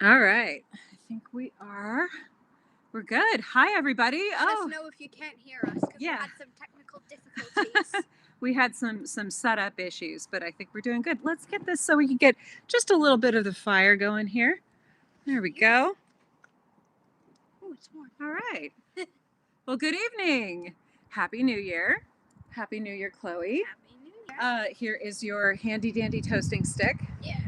All right. I think we're good. Hi, everybody. Let us know if you can't hear us because we yeah. had some technical difficulties. We had some setup issues, but I think we're doing good. Let's get this so we can get just a little bit of the fire going here. There we go. Oh, it's warm. All right. Well, good evening. Happy New Year. Happy New Year, Chloe. Happy New Year. Here is your handy dandy toasting stick. Yeah.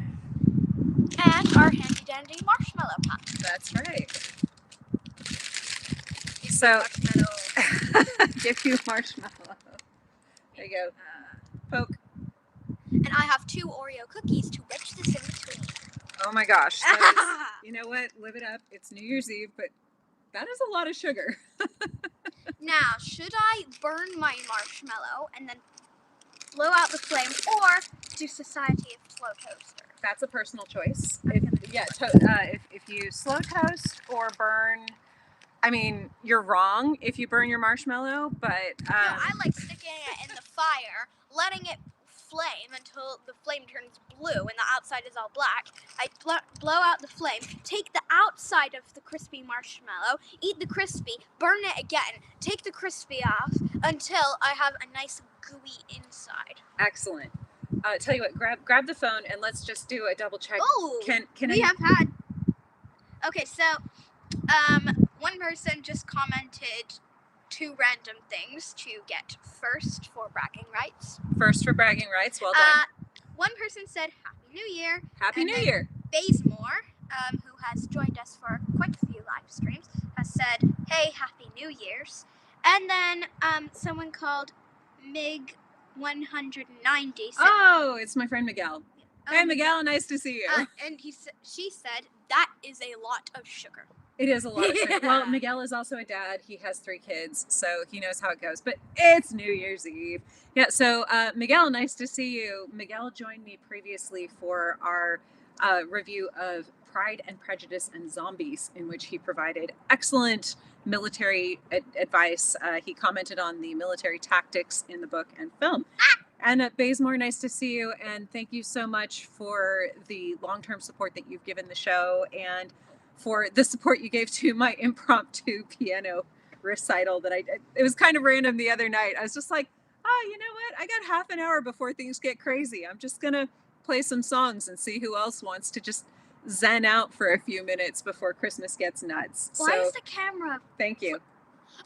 And our handy dandy marshmallow pop. That's right. Give So- you marshmallow. Give you marshmallow. There you go. Poke. And I have 2 Oreo cookies to wedge this in between. Oh my gosh. That is, you know what? Live it up. It's New Year's Eve, but that is a lot of sugar. Now, should I burn my marshmallow and then blow out the flame, or do Society of Slow Toaster? That's a personal choice. I'm gonna do If you slow toast or burn, I mean, you're wrong if you burn your marshmallow, but No, I like sticking it in the fire, letting it flame until the flame turns blue and the outside is all black. I blow out the flame, take the outside of the crispy marshmallow, eat the crispy, burn it again, take the crispy off until I have a nice gooey inside. excellent. Tell you what, grab the phone and let's just do a double check. Oh, Can we I? have had. Okay, so one person just commented 2 random things to get first for bragging rights. First for bragging rights. Well done. One person said Happy New Year. Happy and New then Year. Bazemore, who has joined us for quite a few live streams, has said, hey, Happy New Year's. And then someone called Mig190 said, Oh, it's my friend Miguel. oh, Hey, Miguel, nice to see you. and she said, that is a lot of sugar. It is a lot of sugar. Well, Miguel is also a dad. He has 3 kids, so he knows how it goes. But it's New Year's Eve. Yeah, so Miguel, nice to see you. Miguel joined me previously for our review of Pride and Prejudice and Zombies, in which he provided excellent military advice. He commented on the military tactics in the book and film. And Bazemore, nice to see you. And thank you so much for the long-term support that you've given the show and for the support you gave to my impromptu piano recital that I did. It was kind of random the other night. I was just like, oh, you know what? I got half an hour before things get crazy. I'm just going to play some songs and see who else wants to just zen out for a few minutes before Christmas gets nuts. Why so is the camera? thank you.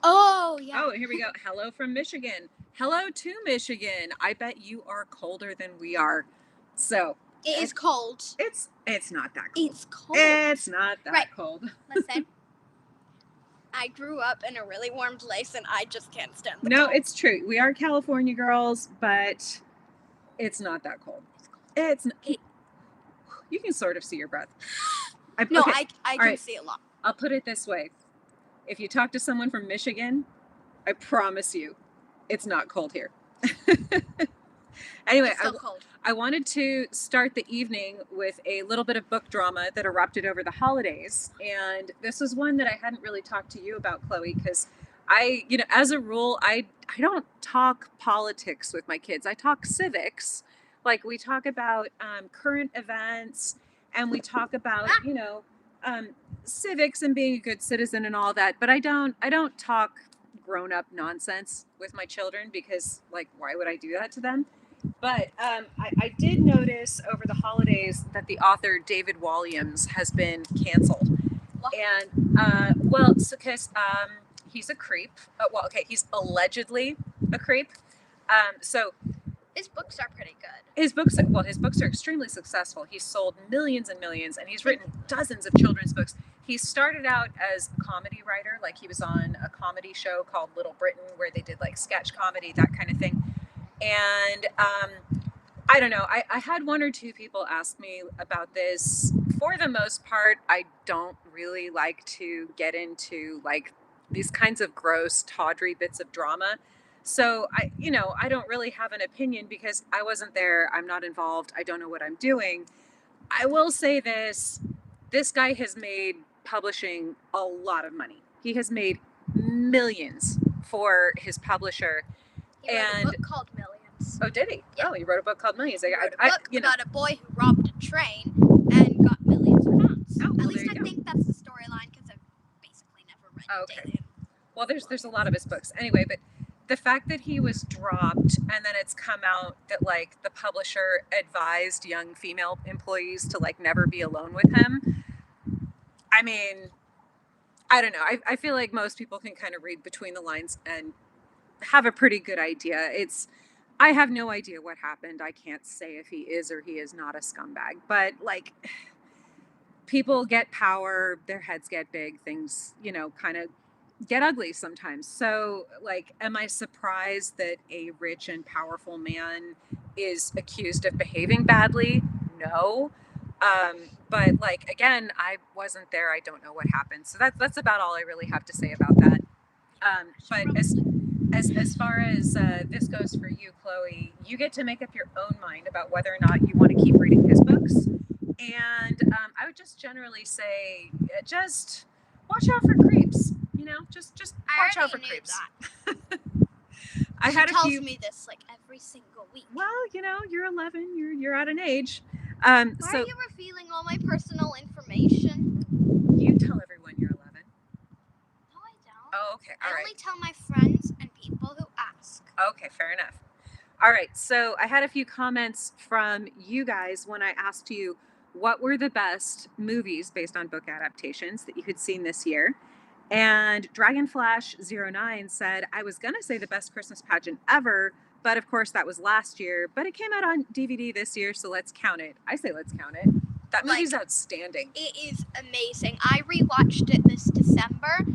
Oh, yeah. Oh, here we go. Hello from Michigan. Hello to Michigan. I bet you are colder than we are. So It is cold. it's not that cold. It's cold. It's not that Right. cold. Listen, I grew up in a really warm place and I just can't stand the No, cold. it's true. We are California girls, but it's not that cold. It's not, you can sort of see your breath. No, okay, I can right. see a lot. I'll put it this way. If you talk to someone from Michigan, I promise you, it's not cold here. Anyway, It's so cold. I wanted to start the evening with a little bit of book drama that erupted over the holidays. And this was one that I hadn't really talked to you about, Chloe, because as a rule, I don't talk politics with my kids. I talk civics. Like we talk about current events and we talk about, civics and being a good citizen and all that. But I don't talk grown up nonsense with my children because why would I do that to them? But I did notice over the holidays that the author David Walliams has been canceled. What? And, because he's a creep. He's allegedly a creep. So His books are pretty good. his books are extremely successful. He's sold millions and millions, and he's written dozens of children's books. He started out as a comedy writer, like he was on a comedy show called Little Britain, where they did like sketch comedy, that kind of thing. And I don't know. I had 1 or 2 people ask me about this. For the most part, I don't really like to get into like these kinds of gross, tawdry bits of drama. So I don't really have an opinion because I wasn't there. I'm not involved. I don't know what I'm doing. I will say this guy has made publishing a lot of money. He has made millions for his publisher. He wrote a book called Millions. Oh, did he? Yeah. Oh, he wrote a book called Millions. He wrote a book about a boy who robbed a train and got millions of pounds. Oh, well, At least Oh, okay. Well, there's a lot of his books anyway, but the fact that he was dropped and then it's come out that like the publisher advised young female employees to like never be alone with him. I mean, I don't know. I feel like most people can kind of read between the lines and have a pretty good idea. I have no idea what happened. I can't say if he is or he is not a scumbag, but like people get power, their heads get big, things, kind of get ugly sometimes. So, like, am I surprised that a rich and powerful man is accused of behaving badly? No. But like again, I wasn't there. I don't know what happened. So that's about all I really have to say about that. But as far as this goes for you, Chloe, you get to make up your own mind about whether or not you want to keep reading his books. And I would just generally say, just watch out for creeps. Just watch out for creeps. That. I had a few. She tells me this like every single week. Well, you're 11. You're at an age. Why are you revealing all my personal information? You tell everyone you're 11. No, I don't. Oh, okay. All right. I only tell my friends and people who ask. Okay, fair enough. All right, so I had a few comments from you guys when I asked you what were the best movies based on book adaptations that you had seen this year. And Dragonflash09 said, I was going to say the best Christmas pageant ever, but of course that was last year. But it came out on DVD this year, so let's count it. I say let's count it. That movie's outstanding. It is amazing. I rewatched it this December.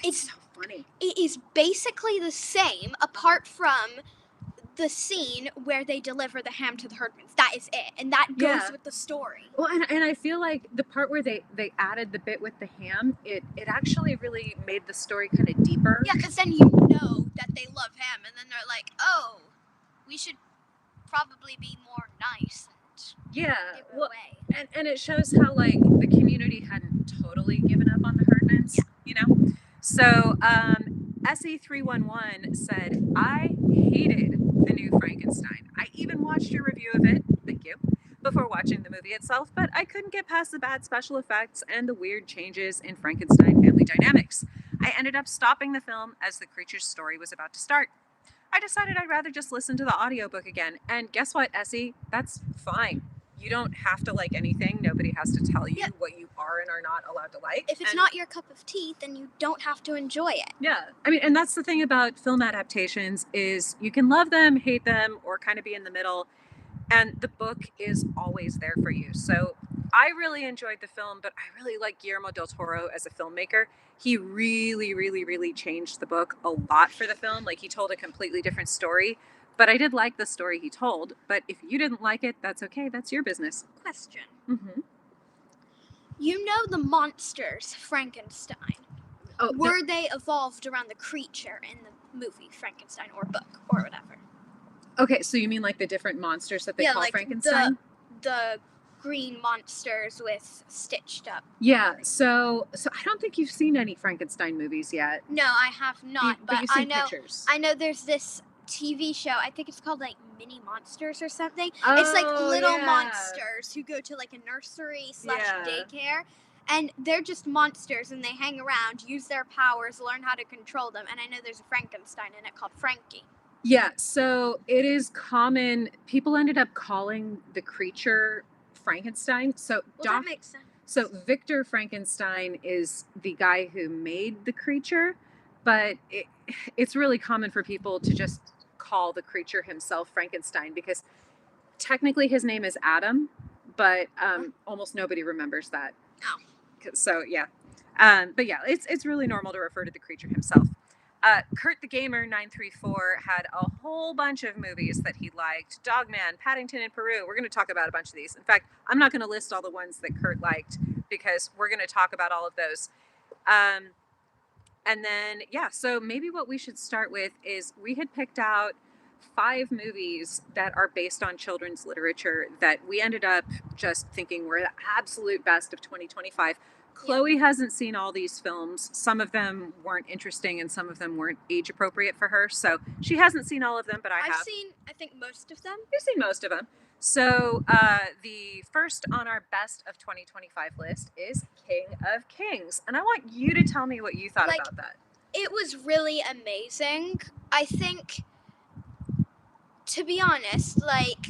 It's so funny. It is basically the same, apart from the scene where they deliver the ham to the Herdmans. That is it, and that goes with the story. Well, and I feel like the part where they added the bit with the ham, it actually really made the story kind of deeper. Yeah, because then you know that they love ham, and then they're like, oh, we should probably be more nice. Yeah, well, and it shows how like the community hadn't totally given up on the Herdmans. Yeah. So SE311 said, I hated the new Frankenstein. I even watched your review of it, thank you, before watching the movie itself, but I couldn't get past the bad special effects and the weird changes in Frankenstein family dynamics. I ended up stopping the film as the creature's story was about to start. I decided I'd rather just listen to the audiobook again, and guess what, Essie? That's fine. You don't have to like anything. Nobody has to tell you what you are and are not allowed to like. If it's not your cup of tea, then you don't have to enjoy it. Yeah. I mean, and that's the thing about film adaptations is you can love them, hate them, or kind of be in the middle. And the book is always there for you. So I really enjoyed the film, but I really like Guillermo del Toro as a filmmaker. He really, really, really changed the book a lot for the film. Like he told a completely different story. But I did like the story he told. But if you didn't like it, that's okay. That's your business. Question. Mm-hmm. You know the monsters, Frankenstein. Oh, were they evolved around the creature in the movie Frankenstein or book or whatever? Okay, so you mean like the different monsters that they call like Frankenstein? The green monsters with stitched up. Yeah, so I don't think you've seen any Frankenstein movies yet. No, I have not, but you've seen pictures. I know there's this TV show, I think it's called like Mini Monsters or something. It's like little monsters who go to like a nursery / daycare, and they're just monsters and they hang around, use their powers, learn how to control them, and I know there's a Frankenstein in it called Frankie. Yeah, so it is common, people ended up calling the creature Frankenstein. So that makes sense. So Victor Frankenstein is the guy who made the creature, but it's really common for people to just call the creature himself Frankenstein because technically his name is Adam, but almost nobody remembers that. Oh. So yeah, but yeah, it's really normal to refer to the creature himself. Kurt the Gamer 934 had a whole bunch of movies that he liked. Dogman, Paddington in Peru. We're going to talk about a bunch of these. In fact, I'm not going to list all the ones that Kurt liked because we're going to talk about all of those. And then, so maybe what we should start with is we had picked out 5 movies that are based on children's literature that we ended up just thinking were the absolute best of 2025. Chloe hasn't seen all these films. Some of them weren't interesting and some of them weren't age appropriate for her. So she hasn't seen all of them, but I've seen, I think, most of them. You've seen most of them. So the first on our best of 2025 list is King of Kings. And I want you to tell me what you thought Like, about that. it was really amazing. I think, to be honest, like,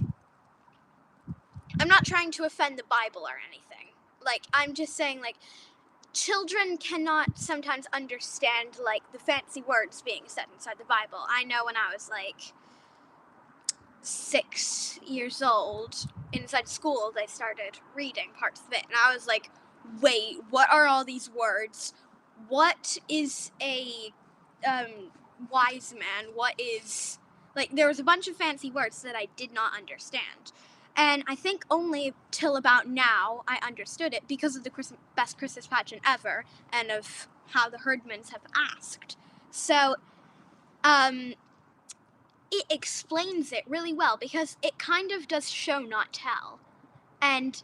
I'm not trying to offend the Bible or anything. Like, I'm just saying, like, children cannot sometimes understand, like, the fancy words being said inside the Bible. I know when I was, like, 6 years old, inside school, they started reading parts of it, and I was like, wait, what are all these words? What is a wise man? What is, like, there was a bunch of fancy words that I did not understand. And I think only till about now I understood it because of the best Christmas pageant ever and of how the Herdmans have asked. So, it explains it really well because it kind of does show, not tell. And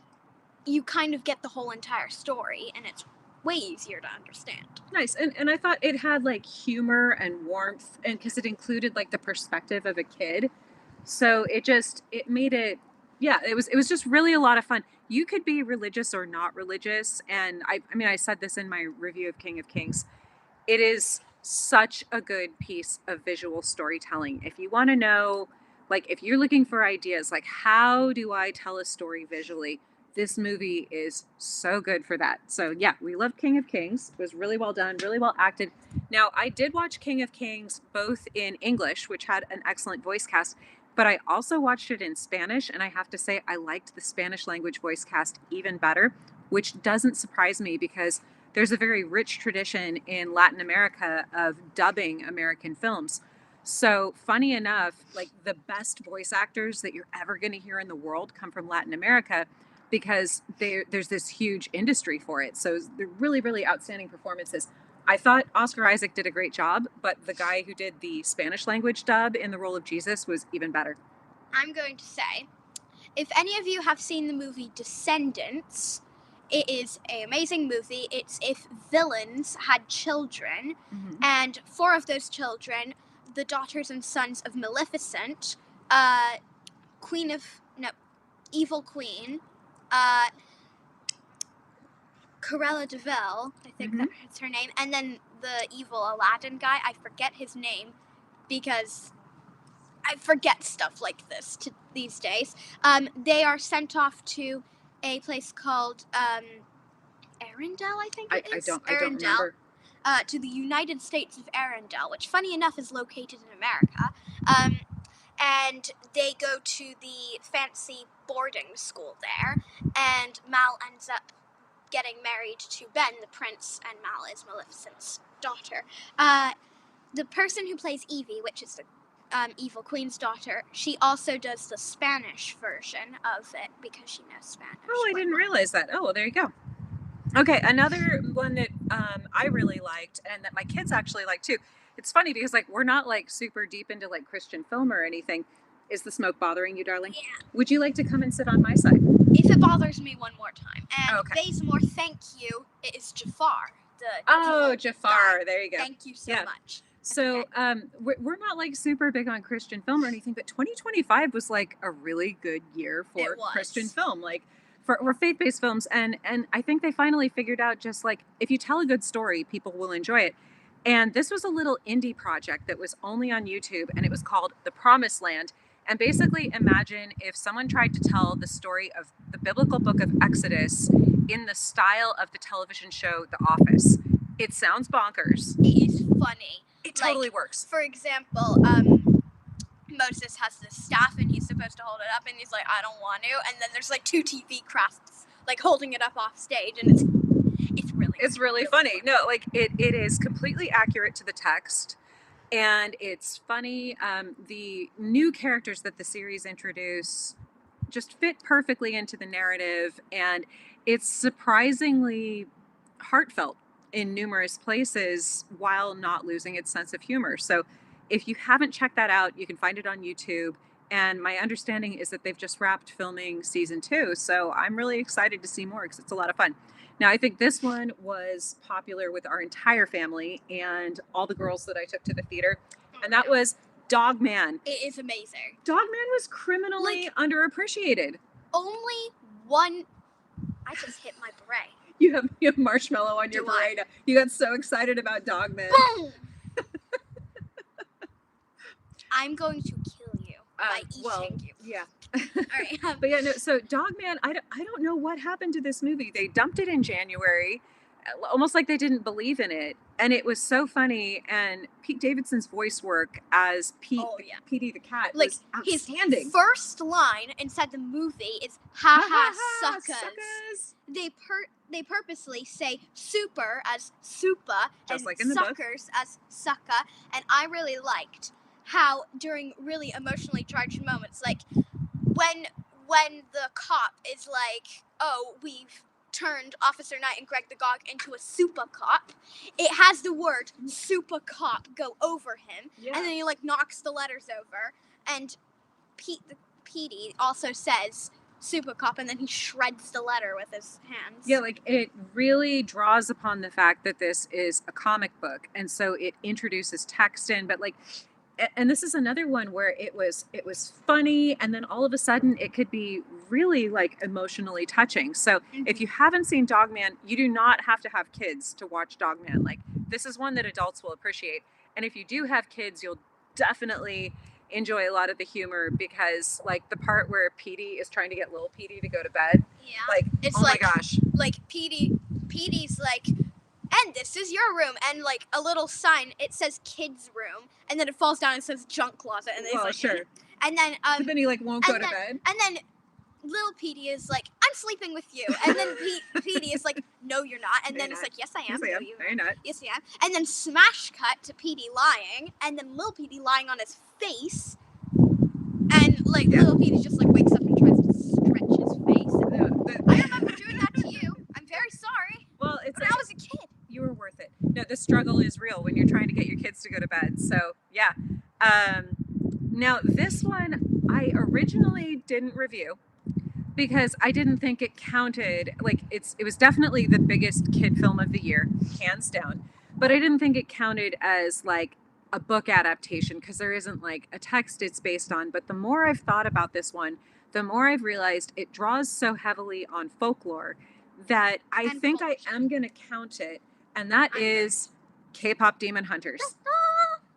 you kind of get the whole entire story, and it's way easier to understand. Nice. And I thought it had like humor and warmth, and because it included like the perspective of a kid. So it made it, yeah, it was just really a lot of fun. You could be religious or not religious. And I mean, I said this in my review of King of Kings. It is such a good piece of visual storytelling. If you want to know, like, if you're looking for ideas, like, how do I tell a story visually? This movie is so good for that. So, yeah, we love King of Kings. It was really well done, really well acted. Now, I did watch King of Kings both in English, which had an excellent voice cast, but I also watched it in Spanish. And I have to say, I liked the Spanish language voice cast even better, which doesn't surprise me because there's a very rich tradition in Latin America of dubbing American films. So, funny enough, like the best voice actors that you're ever going to hear in the world come from Latin America because there's this huge industry for it. So, they're really, really outstanding performances. I thought Oscar Isaac did a great job, but the guy who did the Spanish language dub in the role of Jesus was even better. I'm going to say, if any of you have seen the movie Descendants, it is an amazing movie. It's if villains had children, and 4 of those children, the daughters and sons of Maleficent, Evil Queen, Corella Deville, I think that's her name, and then the evil Aladdin guy, I forget his name because I forget stuff like this these days. They are sent off to a place called Arendelle, I think it is. I don't remember. To the United States of Arendelle, which, funny enough, is located in America. And they go to the fancy boarding school there, and Mal ends up getting married to Ben, the prince, and Mal is Maleficent's daughter. The person who plays Evie, which is the Evil Queen's daughter, she also does the Spanish version of it because she knows Spanish. Oh, I didn't realize that. Oh, well, there you go. Okay, another one that I really liked and that my kids actually like too. It's funny because like we're not like super deep into like Christian film or anything. Is the smoke bothering you, darling? Yeah. Would you like to come and sit on my side? If it bothers me one more time. And Okay. Bazemore, thank you. It is Jafar. Jafar. Guy. There you go. Thank you so much. So we're not like super big on Christian film or anything, but 2025 was like a really good year for Christian film. Like for faith-based films, and I think they finally figured out just like if you tell a good story, people will enjoy it. And this was a little indie project that was only on YouTube, and it was called The Promised Land. And basically, imagine if someone tried to tell the story of the biblical book of Exodus in the style of the television show The Office. It sounds bonkers. It is funny. It totally works. For example, Moses has this staff and he's supposed to hold it up and he's like, I don't want to. And then there's like 2 TV casts like holding it up off stage, and it's really funny. No, like it is completely accurate to the text, and it's funny. The new characters that the series introduce just fit perfectly into the narrative, and it's surprisingly heartfelt in numerous places while not losing its sense of humor. So if you haven't checked that out, you can find it on YouTube. And my understanding is that they've just wrapped filming season 2. So I'm really excited to see more because it's a lot of fun. Now, I think this one was popular with our entire family and all the girls that I took to the theater. And that was Dogman. It is amazing. Dogman was criminally underappreciated. Only one. I just hit my brain. You have marshmallow on your brain. You got so excited about Dogman. Boom! I'm going to kill you by eating you. Yeah. All right. But yeah, no. So Dogman, I don't know what happened to this movie. They dumped it in January, almost like they didn't believe in it, and it was so funny. And Pete Davidson's voice work as Petey the cat was outstanding. His first line inside the movie is "Ha ha suckers." They purposely say "super" as "supa" Just and like in the "suckers" as "sucka," and I really liked how during really emotionally charged moments, like when the cop is like, "Oh, we've turned Officer Knight and Greg the Gog into a super cop," it has the word "super cop" go over him, and then he like knocks the letters over, and Petey also says super cop, and then he shreds the letter with his hands. Yeah, like it really draws upon the fact that this is a comic book, and so it introduces text in, but like, and this is another one where it was funny, and then all of a sudden it could be really like emotionally touching. So if you haven't seen Dogman, you do not have to have kids to watch Dogman. Like, this is one that adults will appreciate, and if you do have kids, you'll definitely enjoy a lot of the humor, because like the part where Petey is trying to get little Petey to go to bed, like, it's oh my gosh, like Petey's like, "And this is your room," and like a little sign, it says kids room, and then it falls down and says junk closet, and then he's like, and then but then he like won't go to bed, and then little Petey is like, "I'm sleeping with you," and then Petey is like, "No, you're not," and then it's like, "Yes, I am." Yes, I am. No, no, you're not. Yes, I am. And then smash cut to Petey lying, and then little Petey lying on his face, and like little Petey just like wakes up and tries to stretch his face. I remember doing that to you. I'm very sorry. Well, it's when I was a kid. You were worth it. No, the struggle is real when you're trying to get your kids to go to bed. So yeah. Now this one I originally didn't review because I didn't think it counted. Like, it was definitely the biggest kid film of the year, hands down. But I didn't think it counted as like a book adaptation because there isn't like a text it's based on. But the more I've thought about this one, the more I've realized it draws so heavily on folklore that I think I am going to count it. And that is K-pop Demon Hunters,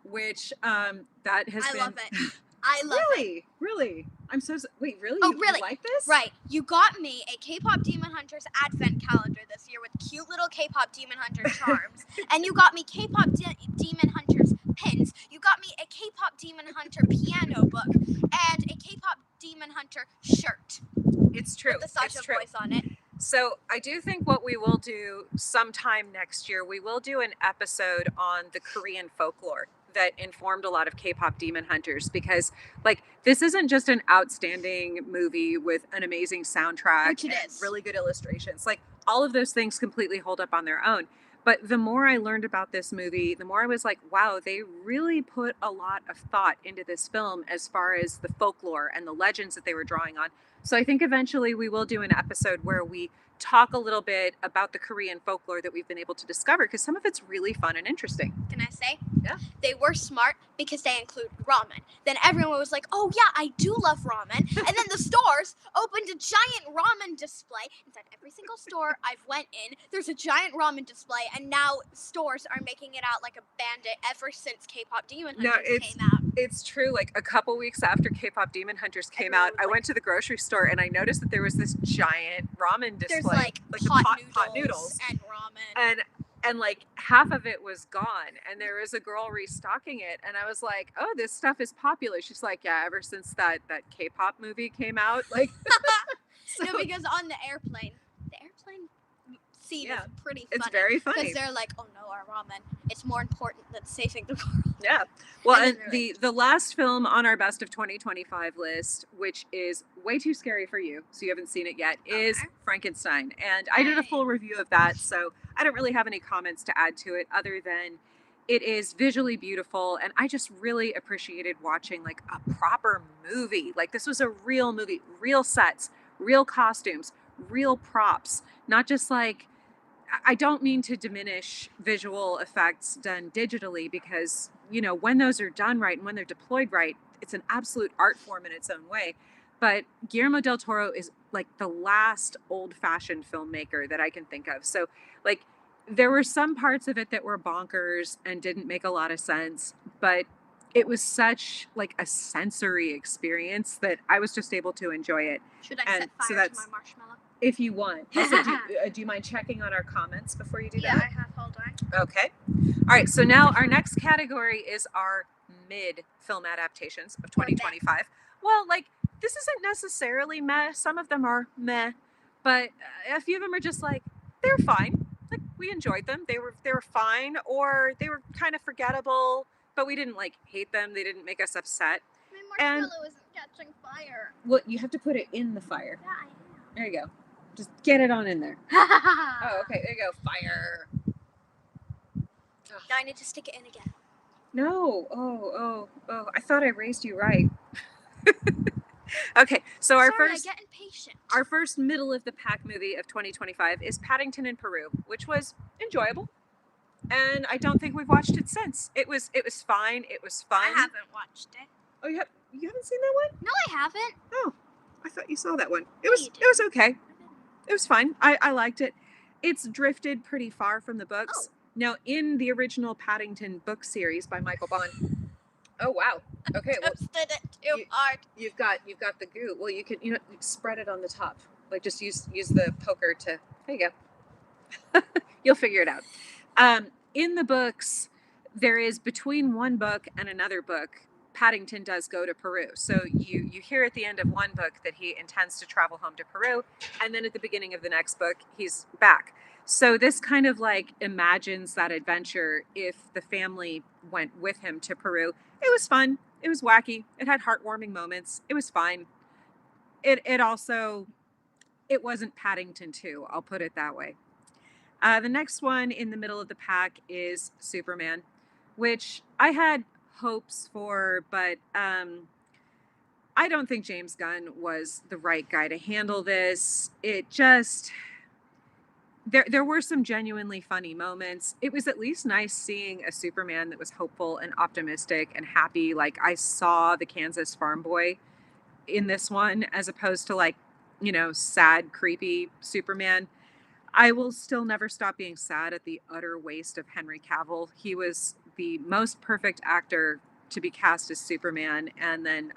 which that has been... I love it. I love it. Really? I'm so... Wait, really? Oh, really? You like this? Right. You got me a K-pop Demon Hunters advent calendar this year with cute little K-pop Demon Hunter charms. And you got me K-pop Demon Hunters pins. You got me a K-pop Demon Hunter piano book and a K-pop Demon Hunter shirt. It's true. With the Sasha voice on it. So I do think what we will do sometime next year, we will do an episode on the Korean folklore that informed a lot of K-pop Demon Hunters, because like this isn't just an outstanding movie with an amazing soundtrack, which it is, really good illustrations. Like, all of those things completely hold up on their own. But the more I learned about this movie, the more I was like, wow, they really put a lot of thought into this film as far as the folklore and the legends that they were drawing on. So I think eventually we will do an episode where we talk a little bit about the Korean folklore that we've been able to discover, because some of it's really fun and interesting. Can I say? Yeah. They were smart because they include ramen. Then everyone was like, "Oh yeah, I do love ramen." And then the stores opened a giant ramen display. Inside every single store I've went in, there's a giant ramen display, and now stores are making it out like a bandit ever since K-pop Demon Hunters came out. It's true. Like, a couple weeks after K-pop Demon Hunters came out, I went to the grocery store and I noticed that there was this giant ramen display. There's like pot noodles and ramen. And like half of it was gone, and there was a girl restocking it, and I was like, oh, this stuff is popular. She's like, yeah, ever since that K-pop movie came out. Like, no, because on the airplane scene is pretty funny. It's very funny. Because they're like, oh no, our ramen, it's more important than saving the world. Yeah. Well, and the last film on our best of 2025 list, which is way too scary for you, so you haven't seen it yet, is Frankenstein. And I did a full review of that, so I don't really have any comments to add to it other than it is visually beautiful, and I just really appreciated watching like a proper movie. Like, this was a real movie, real sets, real costumes, real props, not just like I don't mean to diminish visual effects done digitally because, when those are done right and when they're deployed right, it's an absolute art form in its own way. But Guillermo del Toro is like the last old fashioned filmmaker that I can think of. So, like, there were some parts of it that were bonkers and didn't make a lot of sense, but it was such like a sensory experience that I was just able to enjoy it. Should I And set so fire to my marshmallow? if you want. Also, do you mind checking on our comments before you do Yeah, that? I have. Hold on. Okay. All right. So now our next category is our mid film adaptations of 2025. Well, like, this isn't necessarily meh. Some of them are meh, but a few of them are just like, they're fine. Like, we enjoyed them. They were fine, or they were kind of forgettable, but we didn't like hate them. They didn't make us upset. My marshmallow isn't catching fire. Well, you have to put it in the fire. Yeah, I know. There you go. Just get it on in there. Oh, okay. There you go. Fire. Now I need to stick it in again. No. Oh. I thought I raised you right. Okay. So I get impatient. our first middle of the pack movie of 2025 is Paddington in Peru, which was enjoyable. And I don't think we've watched it since. It was fine. It was fun. I haven't watched it. Oh, you haven't seen that one? No, I haven't. Oh, I thought you saw that one. It No, was you it was okay. It was fine. I liked it. It's drifted pretty far from the books. Oh. Now, in the original Paddington book series by Michael Bond. Oh wow. Okay. Well, Toasted it too hard. you've got the goo. Well, you can spread it on the top. Like, just use the poker to. There you go. You'll figure it out. In the books, there is, between one book and another book, Paddington does go to Peru. So you hear at the end of one book that he intends to travel home to Peru, and then at the beginning of the next book, he's back. So this kind of like imagines that adventure if the family went with him to Peru. It was fun. It was wacky. It had heartwarming moments. It was fine. It also, it wasn't Paddington 2, I'll put it that way. The next one in the middle of the pack is Superman, which I had hopes for, but I don't think James Gunn was the right guy to handle this. It just, there were some genuinely funny moments. It was at least nice seeing a Superman that was hopeful and optimistic and happy. Like, I saw the Kansas farm boy in this one, as opposed to, like, sad, creepy Superman. I will still never stop being sad at the utter waste of Henry Cavill. He was the most perfect actor to be cast as Superman. And then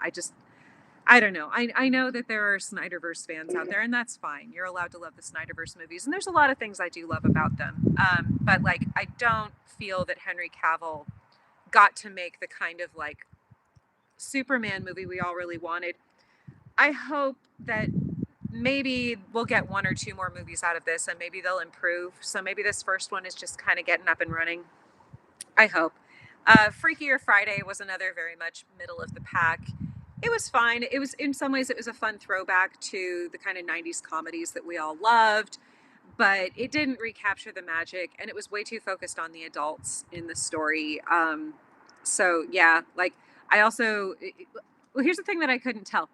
I don't know. I know that there are Snyderverse fans out there, and that's fine. You're allowed to love the Snyderverse movies, and there's a lot of things I do love about them. But like, I don't feel that Henry Cavill got to make the kind of like Superman movie we all really wanted. I hope that maybe we'll get one or two more movies out of this, and maybe they'll improve. So maybe this first one is just kind of getting up and running. I hope. Freakier Friday was another very much middle of the pack. It was fine. It was, in some ways, it was a fun throwback to the kind of 90s comedies that we all loved, but it didn't recapture the magic, and it was way too focused on the adults in the story. So yeah, like, I also, well, here's the thing that I couldn't tell.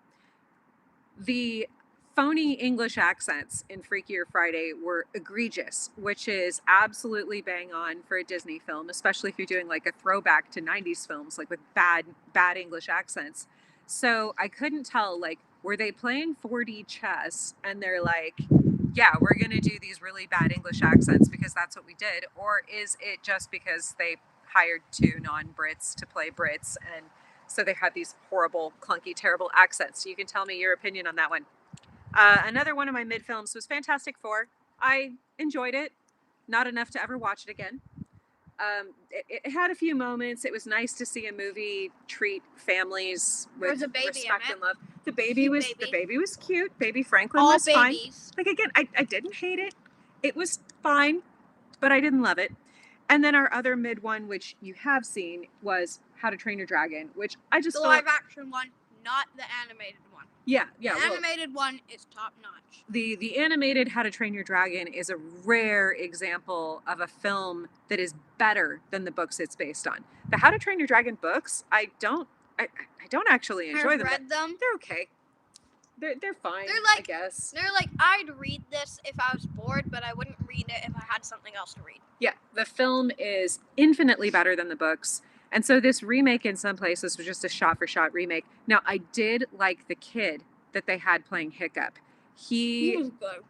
The phony English accents in Freakier Friday were egregious, which is absolutely bang on for a Disney film, especially if you're doing like a throwback to 90s films, like with bad English accents. So I couldn't tell, like, were they playing 4D chess and they're like, yeah, we're going to do these really bad English accents because that's what we did? Or is it just because they hired two non-Brits to play Brits, and so they had these horrible, clunky, terrible accents? So you can tell me your opinion on that one. Another one of my mid films was Fantastic Four. I enjoyed it. Not enough to ever watch it again. It had a few moments. It was nice to see a movie treat families with respect and love. The baby was cute. Baby Franklin was fine. Like, again, I didn't hate it. It was fine, but I didn't love it. And then our other mid one, which you have seen, was How to Train Your Dragon, which I just the live action one, not the animated one. Yeah. The animated one is top notch. The animated How to Train Your Dragon is a rare example of a film that is better than the books it's based on. The How to Train Your Dragon books, I don't actually enjoy them. I've read them. They're okay. They're fine, They're I like- guess. They're like, I'd read this if I was bored, but I wouldn't read it if I had something else to read. Yeah, the film is infinitely better than the books. And so this remake in some places was just a shot for shot remake. Now, I did like the kid that they had playing Hiccup. He was good.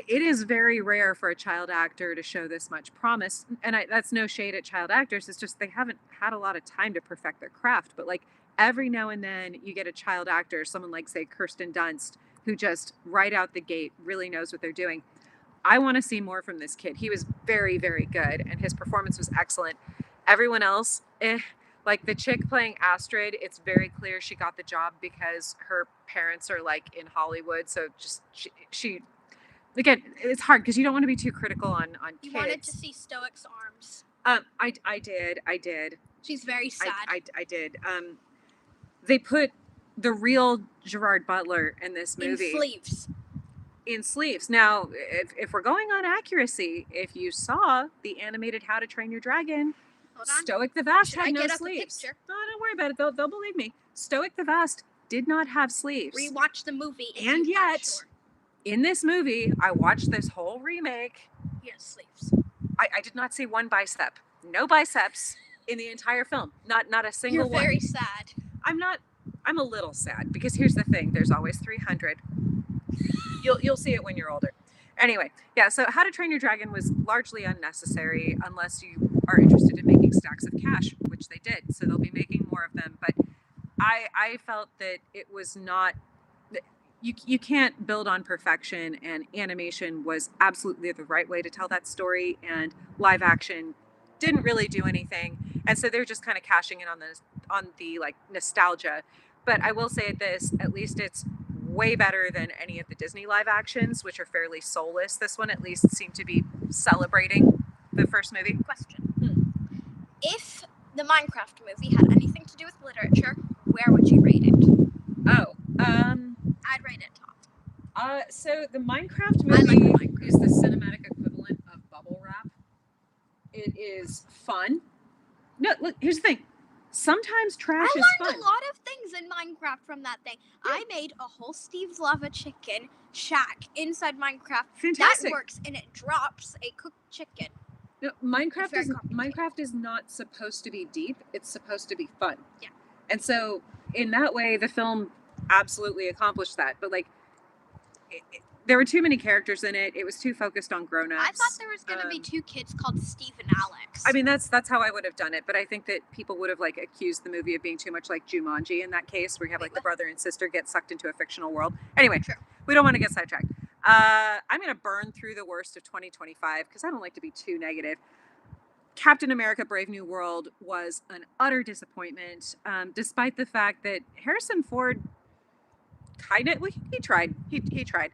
It is very rare for a child actor to show this much promise. And that's no shade at child actors. It's just they haven't had a lot of time to perfect their craft. But like every now and then you get a child actor, someone like, say, Kirsten Dunst, who just right out the gate really knows what they're doing. I want to see more from this kid. He was very, very good, and his performance was excellent. Everyone else, like the chick playing Astrid, it's very clear she got the job because her parents are like in Hollywood. So just she again, it's hard because you don't want to be too critical on You kids. wanted to see Stoic's arms. I did. She's very sad. I did. They put the real Gerard Butler in this movie. In sleeves. Now, if we're going on accuracy, if you saw the animated How to Train Your Dragon, Stoic the Vast had no sleeves. No, don't worry about it. They'll believe me. Stoic the Vast did not have sleeves. Rewatch the movie. And yet, in this movie, I watched this whole remake. He has sleeves. I did not see one bicep. No biceps in the entire film. Not a single one. You're very sad. I'm a little sad because here's the thing. There's always 300. You'll see it when you're older. Anyway, yeah, so How to Train Your Dragon was largely unnecessary unless you are interested in making stacks of cash, which they did. So they'll be making more of them. But I felt that it was not, you can't build on perfection, and animation was absolutely the right way to tell that story, and live action didn't really do anything. And so they're just kind of cashing in on the like nostalgia. But I will say this, at least it's way better than any of the Disney live actions, which are fairly soulless. This one at least seemed to be celebrating the first movie. Question. If the Minecraft movie had anything to do with literature, where would you rate it? Oh, I'd rate it top. So the Minecraft movie is the cinematic equivalent of bubble wrap. It is fun. No, look, here's the thing. Sometimes trash is fun. I learned a lot of things in Minecraft from that thing. Yeah. I made a whole Steve's Lava Chicken shack inside Minecraft. Fantastic. That works, and it drops a cooked chicken. No, Minecraft is not supposed to be deep. It's supposed to be fun. Yeah. And so in that way, the film absolutely accomplished that. But like, there were too many characters in it. It was too focused on grown-ups. I thought there was going to be two kids called Steve and Alex. I mean, that's how I would have done it. But I think that people would have like accused the movie of being too much like Jumanji in that case, where you have like the brother and sister get sucked into a fictional world. Anyway, True. We don't want to get sidetracked. I'm going to burn through the worst of 2025 because I don't like to be too negative. Captain America Brave New World was an utter disappointment, despite the fact that Harrison Ford kind of, well, he tried. He tried.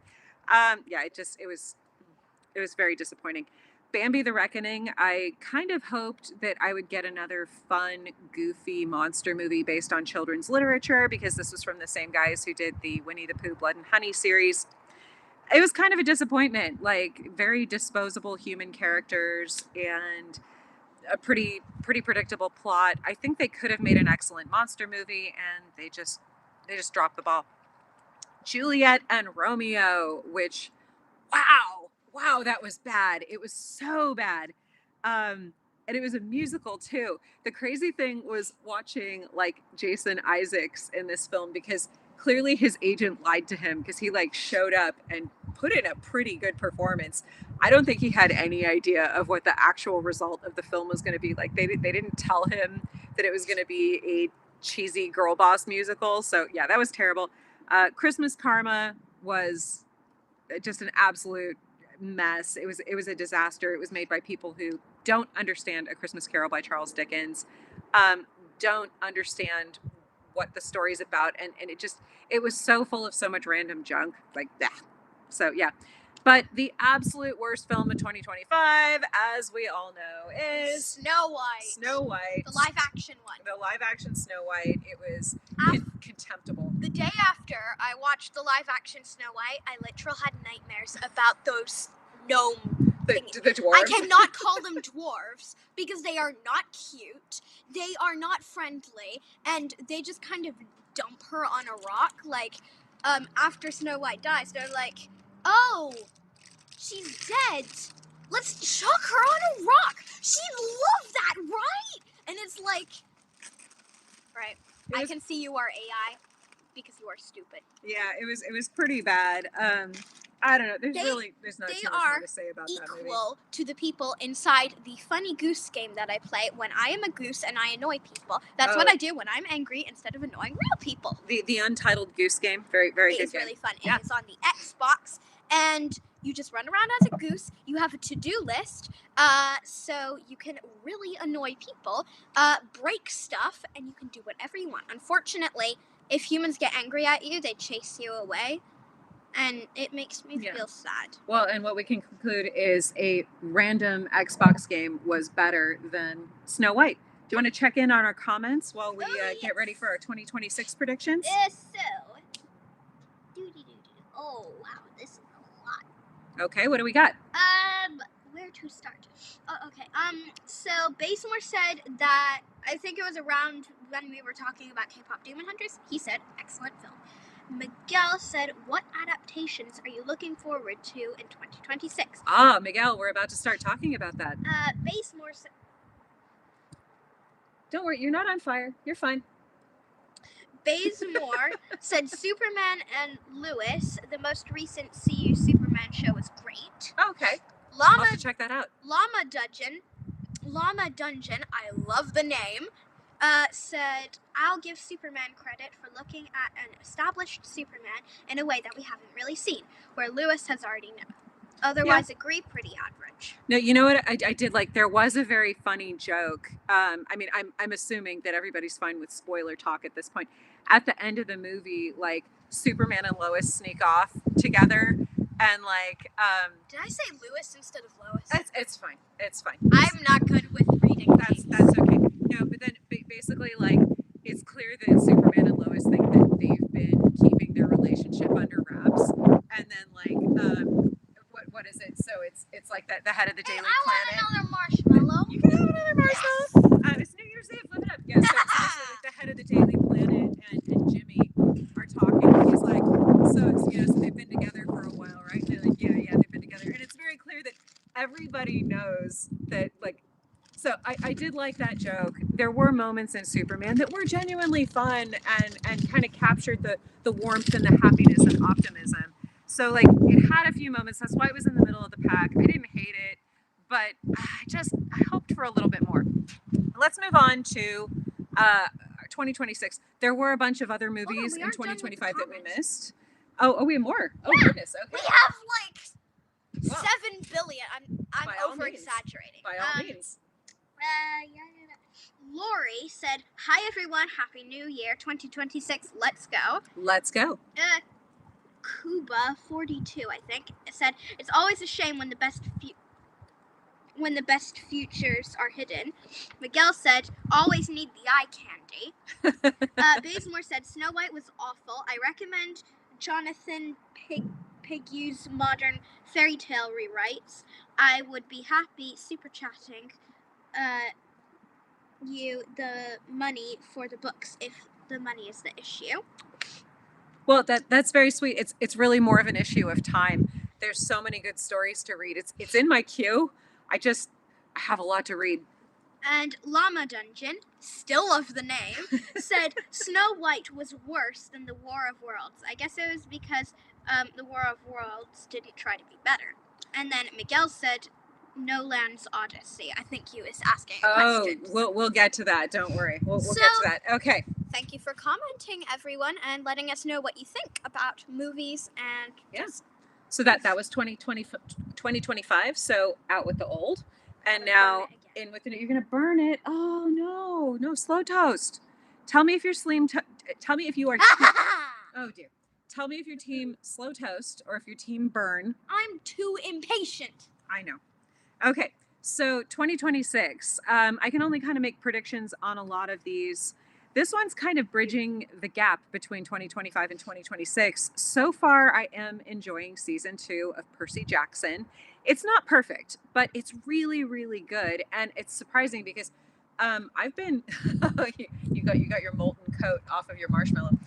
Yeah, it was very disappointing. Bambi the Reckoning, I kind of hoped that I would get another fun, goofy monster movie based on children's literature, because this was from the same guys who did the Winnie the Pooh Blood and Honey series. It was kind of a disappointment, like very disposable human characters and a pretty predictable plot. I think they could have made an excellent monster movie, and they just dropped the ball. Juliet and Romeo, which, wow, that was bad. It was so bad. And it was a musical too. The crazy thing was watching like Jason Isaacs in this film, because clearly his agent lied to him, because he like showed up and put in a pretty good performance. I don't think he had any idea of what the actual result of the film was going to be. Like they didn't tell him that it was going to be a cheesy girl boss musical. So yeah, that was terrible. Christmas Karma was just an absolute mess. It was a disaster. It was made by people who don't understand A Christmas Carol by Charles Dickens, don't understand what the story's about, and it was so full of so much random junk, like that. So yeah. But the absolute worst film of 2025, as we all know, is Snow White. Snow White. The live action one. The live action Snow White. It was contemptible. The day after I watched the live action Snow White, I literally had nightmares about those gnome the dwarves. I cannot call them dwarves because they are not cute. They are not friendly, and they just kind of dump her on a rock. Like, after Snow White dies, they're like, oh, she's dead. Let's chuck her on a rock. She'd love that, right? And it's like, right, I can see you are AI because you are stupid. Yeah, it was pretty bad. I don't know. There's not too much more to say about that movie. Equal to the people inside the funny goose game that I play when I am a goose and I annoy people. That's what I do when I'm angry instead of annoying real people. The Untitled Goose Game, very good game. It's really fun. Yeah. It is on the Xbox, and you just run around as a goose. You have a to-do list, so you can really annoy people, break stuff, and you can do whatever you want. Unfortunately, if humans get angry at you, they chase you away. And it makes me feel sad. Well, and what we can conclude is a random Xbox game was better than Snow White. Do you want to check in on our comments while we get ready for our 2026 predictions? Oh, wow, this is a lot. Okay, what do we got? Where to start? Oh, okay. So Basemore said that, I think it was around when we were talking about K-pop Demon Hunters, he said, excellent film. Miguel said, what adaptations are you looking forward to in 2026? Miguel, we're about to start talking about that. Basemore said... Don't worry, you're not on fire. You're fine. Bazemore said Superman and Lewis, the most recent CU Superman show, was great. Okay. I'll have to check that out. Llama Dungeon, I love the name, said, I'll give Superman credit for looking at an established Superman in a way that we haven't really seen, where Lewis has already known. Otherwise, agree, pretty average. No, you know what I did like? There was a very funny joke. I mean, I'm assuming that everybody's fine with spoiler talk at this point. At the end of the movie, like, Superman and Lois sneak off together, and like, did I say Lewis instead of Lois? It's fine. It's fine. I'm not good with reading. That's okay. No, but then basically, like, it's clear that Superman and Lois think that they've been keeping their relationship under wraps, and then like, what is it? So it's like that the head of the Daily Planet. I want another marshmallow. You can have another marshmallow. Yes. It's New Year's Eve. Live it up. Yes. So like the head of the Daily Planet and Jimmy are talking. He's like, so they've been together for a while, right? And they're like, yeah, they've been together, and it's very clear that everybody knows that, like. So I did like that joke. There were moments in Superman that were genuinely fun and kind of captured the warmth and the happiness and optimism. So like it had a few moments. That's why it was in the middle of the pack. I didn't hate it, but I hoped for a little bit more. Let's move on to 2026. There were a bunch of other movies in 2025 that we missed. Oh, we have more. Oh goodness. Okay. We have like 7 billion. I'm over exaggerating. By all means. Lori said, hi everyone, happy new year 2026, let's go. Let's go. Kuba 42, I think, said, it's always a shame when the best futures are hidden. Miguel said, always need the eye candy. Bazemore said, Snow White was awful. I recommend Jonathan Pigue's modern fairy tale rewrites. I would be happy super chatting you the money for the books if the money is the issue. Well, that's very sweet. It's really more of an issue of time. There's so many good stories to read. It's in my queue. I have a lot to read. And Llama Dungeon, still love the name, said Snow White was worse than the War of Worlds. I guess it was because the War of Worlds didn't try to be better. And then Miguel said Nolan's Odyssey. I think he was asking a question. We'll get to that. Don't worry. We'll get to that. Okay. Thank you for commenting, everyone, and letting us know what you think about movies and yes. So that was 2025. So out with the old, and now in with the new. You're gonna burn it. Oh no, slow toast. Tell me if you're tell me if you are. Oh dear. Tell me if your team slow toast or if your team burn. I'm too impatient. I know. Okay, so 2026. I can only kind of make predictions on a lot of these. This one's kind of bridging the gap between 2025 and 2026. So far, I am enjoying season 2 of Percy Jackson. It's not perfect, but it's really, really good, and it's surprising because I've been you got your molten coat off of your marshmallow.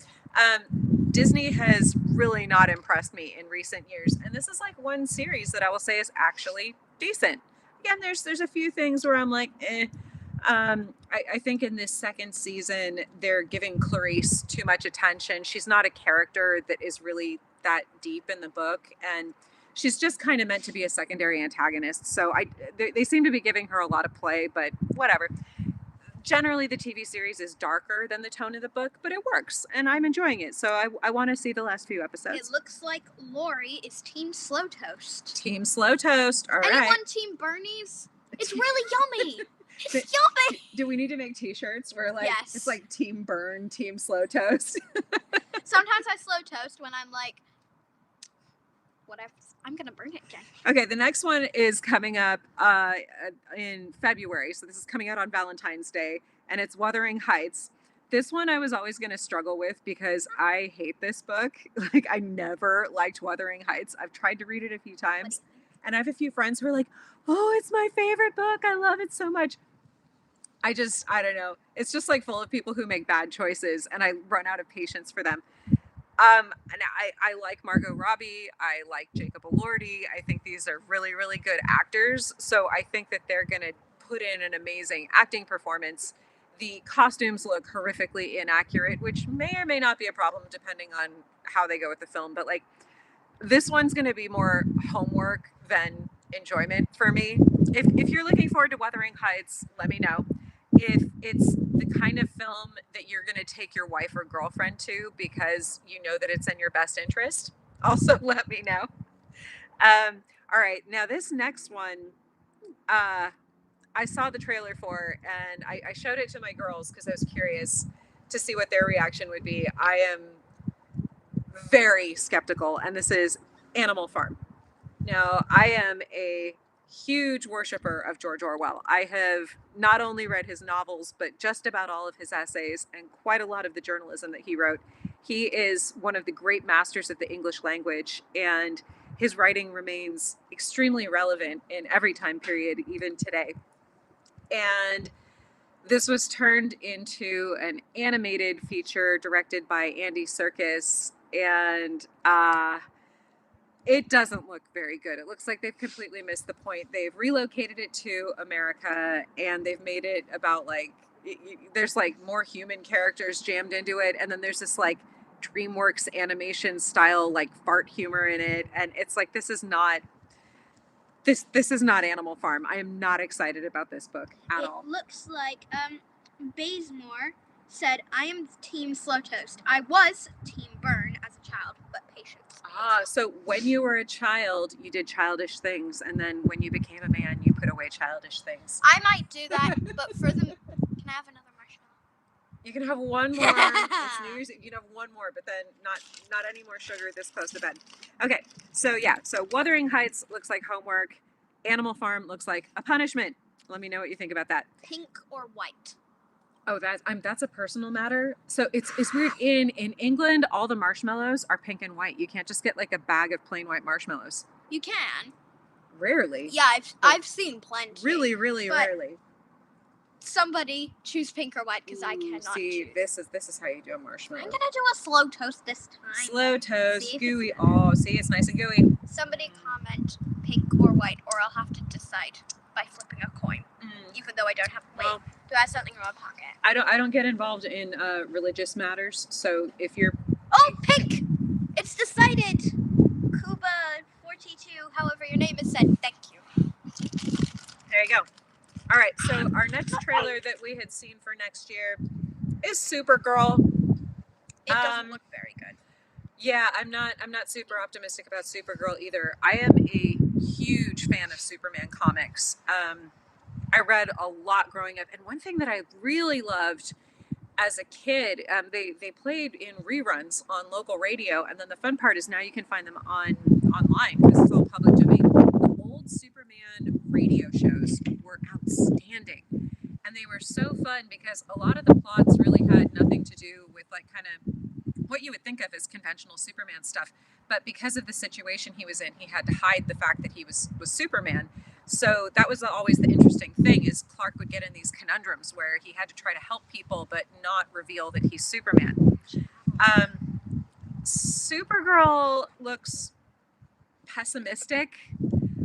Disney has really not impressed me in recent years, and this is like one series that I will say is actually decent. Again, there's a few things where I'm like, eh. I think in this second season they're giving Clarice too much attention. She's not a character that is really that deep in the book, and she's just kind of meant to be a secondary antagonist. So they seem to be giving her a lot of play, but whatever. Generally, the TV series is darker than the tone of the book, but it works, and I'm enjoying it. So I want to see the last few episodes. It looks like Lori is Team Slow Toast. Team Slow Toast. All right. Anyone Team Bernie's? It's really yummy. It's yummy. Do we need to make T-shirts where like Yes. it's like Team Burn, Team Slow Toast? Sometimes I slow toast when I'm like, whatever. I'm gonna burn it again. Okay, the next one is coming up in February, so this is coming out on Valentine's Day, and it's Wuthering Heights. This one I was always going to struggle with because I hate this book. Like, I never liked Wuthering Heights. I've tried to read it a few times, and I have a few friends who are like, "Oh, it's my favorite book. I love it so much." I don't know. It's just like full of people who make bad choices, and I run out of patience for them. And I like Margot Robbie. I like Jacob Elordi. I think these are really, really good actors. So I think that they're going to put in an amazing acting performance. The costumes look horrifically inaccurate, which may or may not be a problem depending on how they go with the film. But like, this one's going to be more homework than enjoyment for me. If you're looking forward to Wuthering Heights, let me know. If it's the kind of film that you're going to take your wife or girlfriend to because you know that it's in your best interest, also let me know. All right, now this next one, I saw the trailer for, and I showed it to my girls because I was curious to see what their reaction would be. I am very skeptical, and this is Animal Farm. Now, I am a huge worshiper of George Orwell. I have not only read his novels, but just about all of his essays and quite a lot of the journalism that he wrote. He is one of the great masters of the English language, and his writing remains extremely relevant in every time period, even today. And this was turned into an animated feature directed by Andy Serkis, and it doesn't look very good. It looks like they've completely missed the point. They've relocated it to America, and they've made it about like, there's like more human characters jammed into it, and then there's this like DreamWorks animation style like fart humor in it, and it's like, this is not Animal Farm. I am not excited about this book at all. It looks like Bazemore said, "I am Team Slow Toast. I was Team Burn as a child, but patience." So when you were a child, you did childish things, and then when you became a man, you put away childish things. I might do that, but for the... Can I have another marshmallow? You can have one more. It's New Year's Eve. You can have one more, but then not any more sugar this close to bed. Okay, so yeah. So Wuthering Heights looks like homework. Animal Farm looks like a punishment. Let me know what you think about that. Pink or white? Oh, that's a personal matter. So it's weird. In England, all the marshmallows are pink and white. You can't just get like a bag of plain white marshmallows. You can. Rarely. Yeah, I've seen plenty. Really, really rarely. Somebody choose pink or white because I cannot see, choose. This is how you do a marshmallow. I'm gonna do a slow toast this time. Slow toast, See? gooey. Oh, see, it's nice and gooey. Somebody comment pink or white, or I'll have to decide by flipping a coin. Even though I don't have a plate. Do I have something in my pocket? I don't get involved in religious matters. So if you're... Oh, pink! It's decided! Kuba42, however your name is said. Thank you. There you go. All right, so our next trailer that we had seen for next year is Supergirl. It doesn't look very good. Yeah, I'm not super optimistic about Supergirl either. I am a huge fan of Superman comics. I read a lot growing up, and one thing that I really loved as a kid, they played in reruns on local radio, and then the fun part is now you can find them online because it's all public domain. The old Superman radio shows were outstanding, and they were so fun because a lot of the plots really had nothing to do with like kind of what you would think of as conventional Superman stuff, but because of the situation he was in, he had to hide the fact that he was Superman. So that was always the interesting thing, is Clark would get in these conundrums where he had to try to help people but not reveal that he's Superman. Supergirl looks pessimistic.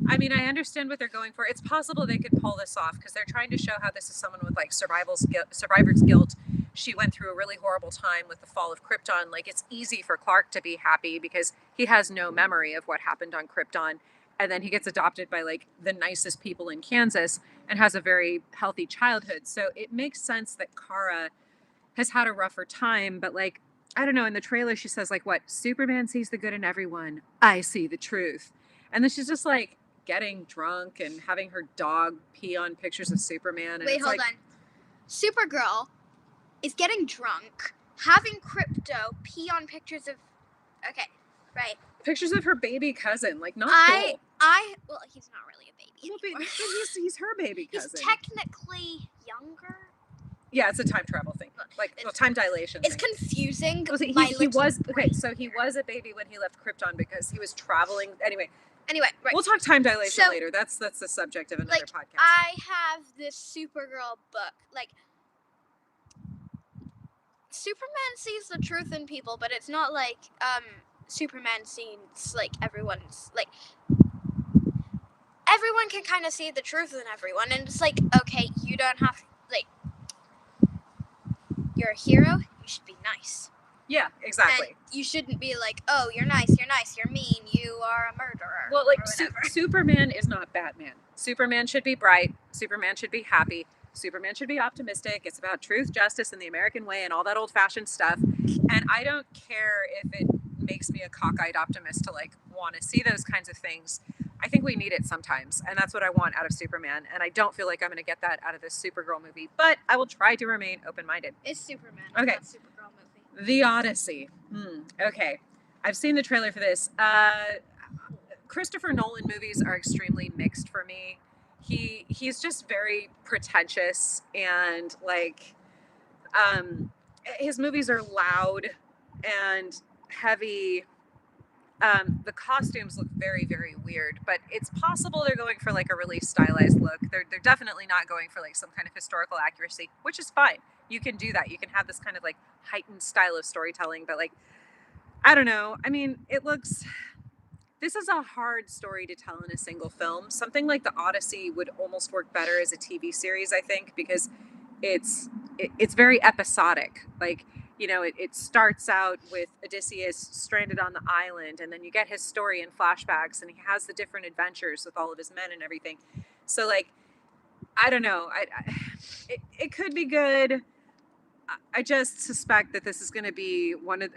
I mean, I understand what they're going for. It's possible they could pull this off because they're trying to show how this is someone with like survivor's guilt. She went through a really horrible time with the fall of Krypton. Like, it's easy for Clark to be happy because he has no memory of what happened on Krypton. And then he gets adopted by like the nicest people in Kansas and has a very healthy childhood. So it makes sense that Kara has had a rougher time, but like, I don't know, in the trailer she says like what, Superman sees the good in everyone. I see the truth. And then she's just like getting drunk and having her dog pee on pictures of Superman. And Wait, hold on. Supergirl is getting drunk, having Crypto pee on pictures of. Okay, right. Pictures of her baby cousin, like not cool. Well, he's not really a baby. Well, but he's her baby cousin. He's technically younger. Yeah, it's a time travel thing, like time dilation. It's confusing. He was okay. So he was a baby when he left Krypton because he was traveling. Anyway, right. We'll talk time dilation later. That's the subject of another podcast. I have this Supergirl book. Like, Superman sees the truth in people, but it's not like Superman sees like everyone's like. Everyone can kind of see the truth in everyone, and it's like, okay, you don't have like. You're a hero. You should be nice. Yeah, exactly. And you shouldn't be like, oh, you're nice, you're mean, you are a murderer. Well, like Superman is not Batman. Superman should be bright. Superman should be happy. Superman should be optimistic. It's about truth, justice, and the American way, and all that old-fashioned stuff. And I don't care if it makes me a cockeyed optimist to like want to see those kinds of things. I think we need it sometimes, and that's what I want out of Superman. And I don't feel like I'm going to get that out of this Supergirl movie, but I will try to remain open-minded. It's Superman. Okay. It's not Supergirl movie. The Odyssey. Okay. I've seen the trailer for this. Christopher Nolan movies are extremely mixed for me. He's just very pretentious and like his movies are loud and heavy. The costumes look very, very weird, but it's possible they're going for like a really stylized look. They're definitely not going for like some kind of historical accuracy, which is fine. You can do that. You can have this kind of like heightened style of storytelling, but like, I don't know. I mean, this is a hard story to tell in a single film. Something like The Odyssey would almost work better as a TV series, I think, because it's very episodic. Like, you know, it starts out with Odysseus stranded on the island, and then you get his story in flashbacks, and he has the different adventures with all of his men and everything. So, like, I don't know. It could be good. I just suspect that this is going to be one of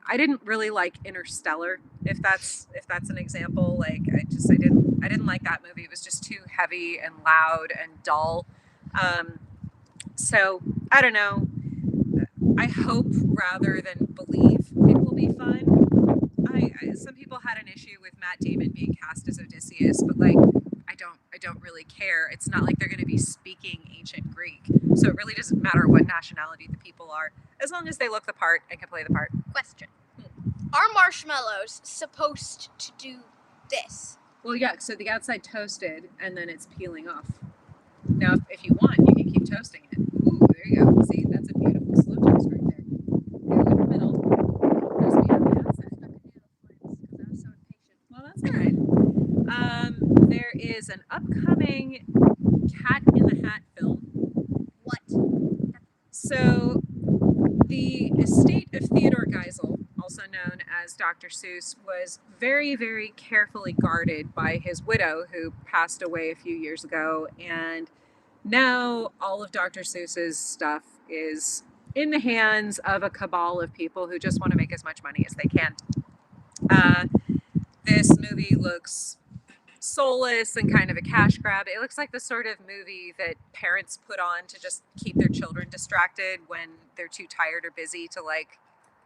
I didn't really like Interstellar, if that's an example. Like, I didn't like that movie. It was just too heavy and loud and dull. So I don't know. I hope rather than believe it will be fun. Some people had an issue with Matt Damon being cast as Odysseus, but like I don't really care. It's not like they're going to be speaking ancient Greek, so it really doesn't matter what nationality the people are, as long as they look the part and can play the part. Question: Are marshmallows supposed to do this? Well, yeah. So the outside toasted, and then it's peeling off. Now, if you want, you can keep toasting it. Ooh, there you go. See, that's a beautiful slow toast right there. Go in the middle. Toast me on the outside. I was so impatient. Well, that's all right. There is an upcoming Cat in the Hat film. What? So, the estate of Theodore Geisel, also known as Dr. Seuss, was very, very carefully guarded by his widow, who passed away a few years ago. And now all of Dr. Seuss's stuff is in the hands of a cabal of people who just want to make as much money as they can. This movie looks soulless and kind of a cash grab. It looks like the sort of movie that parents put on to just keep their children distracted when they're too tired or busy to like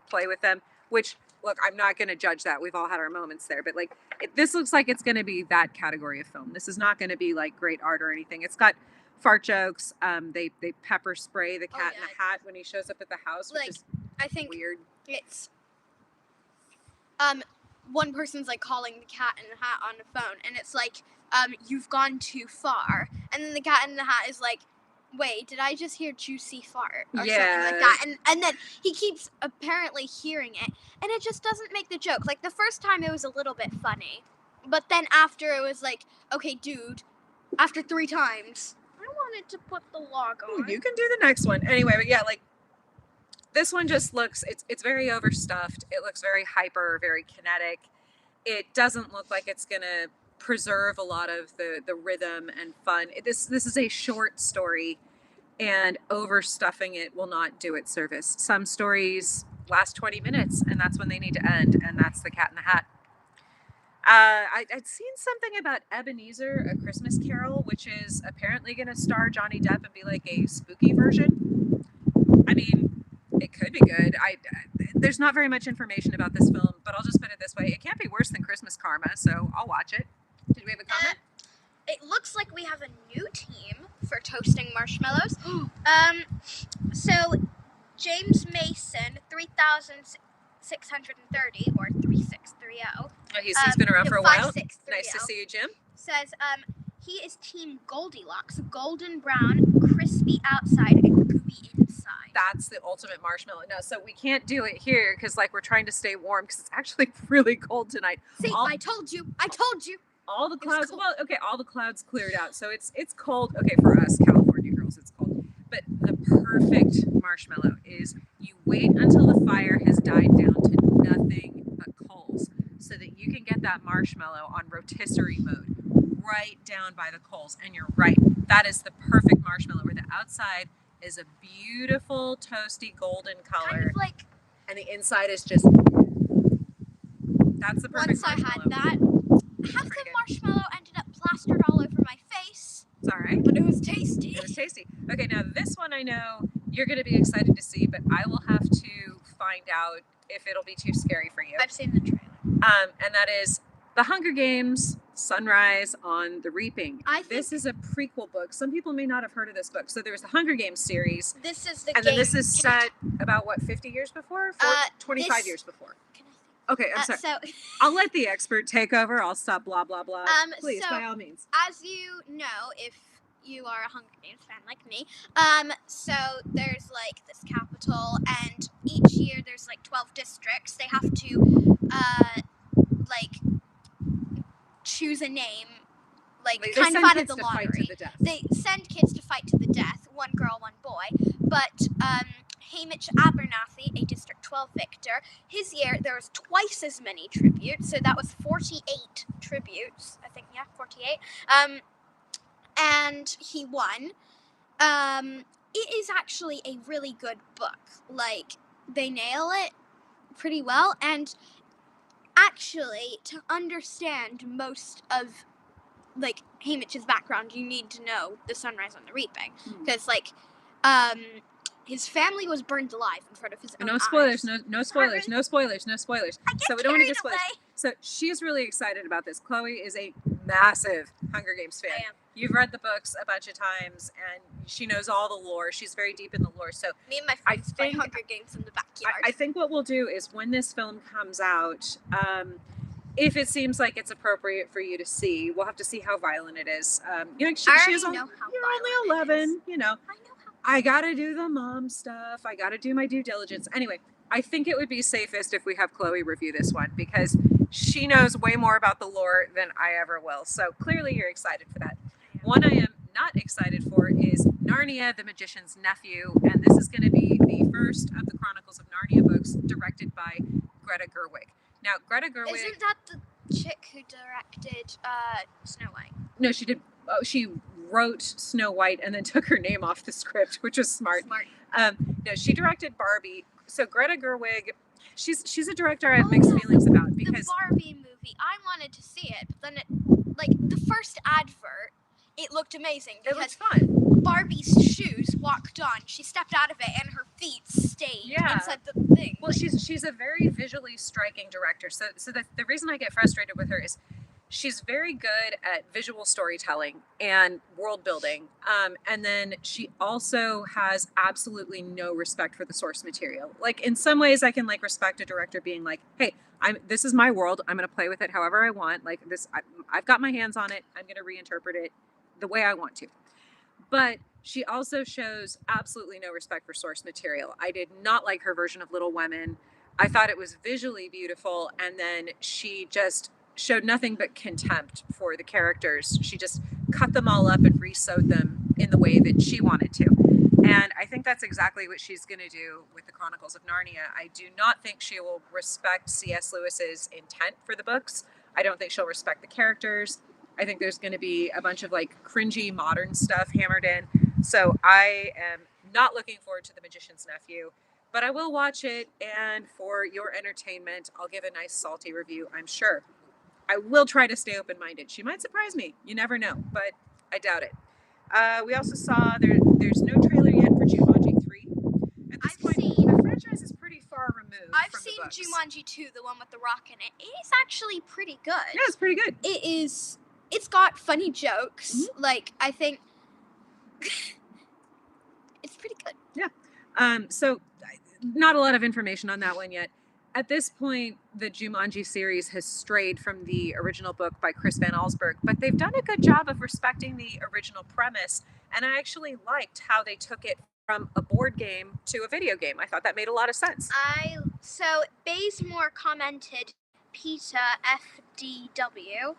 play with them, which, look, I'm not going to judge that. We've all had our moments there, but like this looks like it's going to be that category of film. This is not going to be like great art or anything. It's got fart jokes. They pepper spray the cat in the hat when he shows up at the house, which is I think weird. It's one person's like calling the cat in the hat on the phone, and it's like, you've gone too far. And then the cat in the hat is like, wait, did I just hear juicy fart or something Yeah. like that? And then he keeps apparently hearing it, and it just doesn't make the joke. Like the first time it was a little bit funny, but then after it was like, okay, dude, after 3 times, I wanted to put the log Ooh, on. you can do the next one. Anyway, but yeah, like this one just looks, it's very overstuffed. It looks very hyper, very kinetic. It doesn't look like it's gonna preserve a lot of the rhythm and fun. This is a short story, and overstuffing it will not do it service. Some stories last 20 minutes, and that's when they need to end, and that's The Cat in the Hat. I'd seen something about Ebenezer, A Christmas Carol, which is apparently going to star Johnny Depp and be like a spooky version. I mean, it could be good. There's not very much information about this film, but I'll just put it this way: it can't be worse than Christmas Karma, so I'll watch it. Did we have a comment? It looks like we have a new team for toasting marshmallows. So James Mason, 3,630 or 3630. Oh, he's been around for a while. 5630 Nice to see you, Jim. says he is Team Goldilocks, golden brown, crispy outside and gooey inside. That's the ultimate marshmallow. No, so we can't do it here because like we're trying to stay warm because it's actually really cold tonight. See, I told you. All the clouds. Well, okay, all the clouds cleared out, so it's cold. Okay, for us California girls, it's cold. But the perfect marshmallow is you wait until the fire has died down to nothing but coals, so that you can get that marshmallow on rotisserie mode, right down by the coals. And you're right, that is the perfect marshmallow, where the outside is a beautiful toasty golden color, kind of like, and the inside is just. That's the perfect once marshmallow. I had that, half the marshmallow ended up plastered all over my face. It's all right. But it was tasty. It was tasty. Okay, now this one I know you're going to be excited to see, but I will have to find out if it'll be too scary for you. I've seen the trailer. And that is The Hunger Games: Sunrise on the Reaping. This is a prequel book. Some people may not have heard of this book. So there's the Hunger Games series. This is the and then this is set about, what, 50 years before? 25 years before. Okay, I'm sorry. So, I'll let the expert take over. I'll stop blah, blah, blah. Please, by all means. As you know, if you are a Hunger Games fan like me, so there's like this capital, and each year there's like 12 districts. They have to, like, choose a name, like kind of out of the lottery. They send kids to fight to the death, one girl, one boy. But Hamish Abernathy, a District 12 victor, his year there was twice as many tributes, so that was 48 tributes, I think, yeah, 48. And he won. It is actually a really good book. Like, they nail it pretty well, and actually, to understand most of, like, Hamish's background, you need to know the Sunrise on the Reaping, because, like, his family was burned alive in front of his own eyes. No spoilers. So we don't want to get spoilers. Away. So she's really excited about this. Chloe is a massive Hunger Games fan. I am. You've read the books a bunch of times, and she knows all the lore. She's very deep in the lore. So me and my friends play Hunger Games in the backyard. I think what we'll do is when this film comes out, if it seems like it's appropriate for you to see, we'll have to see how violent it is. You know, she's only 11. You know. I gotta do the mom stuff. I gotta do my due diligence. Anyway, I think it would be safest if we have Chloe review this one because she knows way more about the lore than I ever will. So clearly you're excited for that. One I am not excited for is Narnia, the Magician's Nephew. And this is going to be the first of the Chronicles of Narnia books directed by Greta Gerwig. Now, Greta Gerwig... Isn't that the chick who directed Snow White? No, she did... Oh, she wrote Snow White and then took her name off the script, which was smart. No, she directed Barbie. So Greta Gerwig, she's a director I have mixed feelings about because the Barbie movie, I wanted to see it, but then it, like, the first advert, it looked amazing because it looked fun. Barbie's shoes walked on. She stepped out of it and her feet stayed inside the thing. Well, she's a very visually striking director. So the reason I get frustrated with her is she's very good at visual storytelling and world building. And then she also has absolutely no respect for the source material. Like, in some ways I can, like, respect a director being like, hey, this is my world. I'm going to play with it however I want. Like, I've got my hands on it. I'm going to reinterpret it the way I want to. but she also shows absolutely no respect for source material. I did not like her version of Little Women. I thought it was visually beautiful, and then she just showed nothing but contempt for the characters. She just cut them all up and re-sewed them in the way that she wanted to. And I think that's exactly what she's going to do with the Chronicles of Narnia. I do not think she will respect C.S. Lewis's intent for the books. I don't think she'll respect the characters. I think there's going to be a bunch of like cringy modern stuff hammered in. So I am not looking forward to The Magician's Nephew, but I will watch it. And for your entertainment, I'll give a nice salty review, I'm sure. I will try to stay open minded. She might surprise me. You never know, but I doubt it. We also saw there's no trailer yet for Jumanji 3. At this point, the franchise is pretty far removed I've from seen the books. Jumanji 2, the one with the rock in it. It is actually pretty good. Yeah, it's pretty good. It is. It's got funny jokes. Mm-hmm. Like, I think it's pretty good. Yeah. So not a lot of information on that one yet. At this point, the Jumanji series has strayed from the original book by Chris Van Allsburg, but they've done a good job of respecting the original premise, and I actually liked how they took it from a board game to a video game. I thought that made a lot of sense. So Bazemore commented, PETA FDW.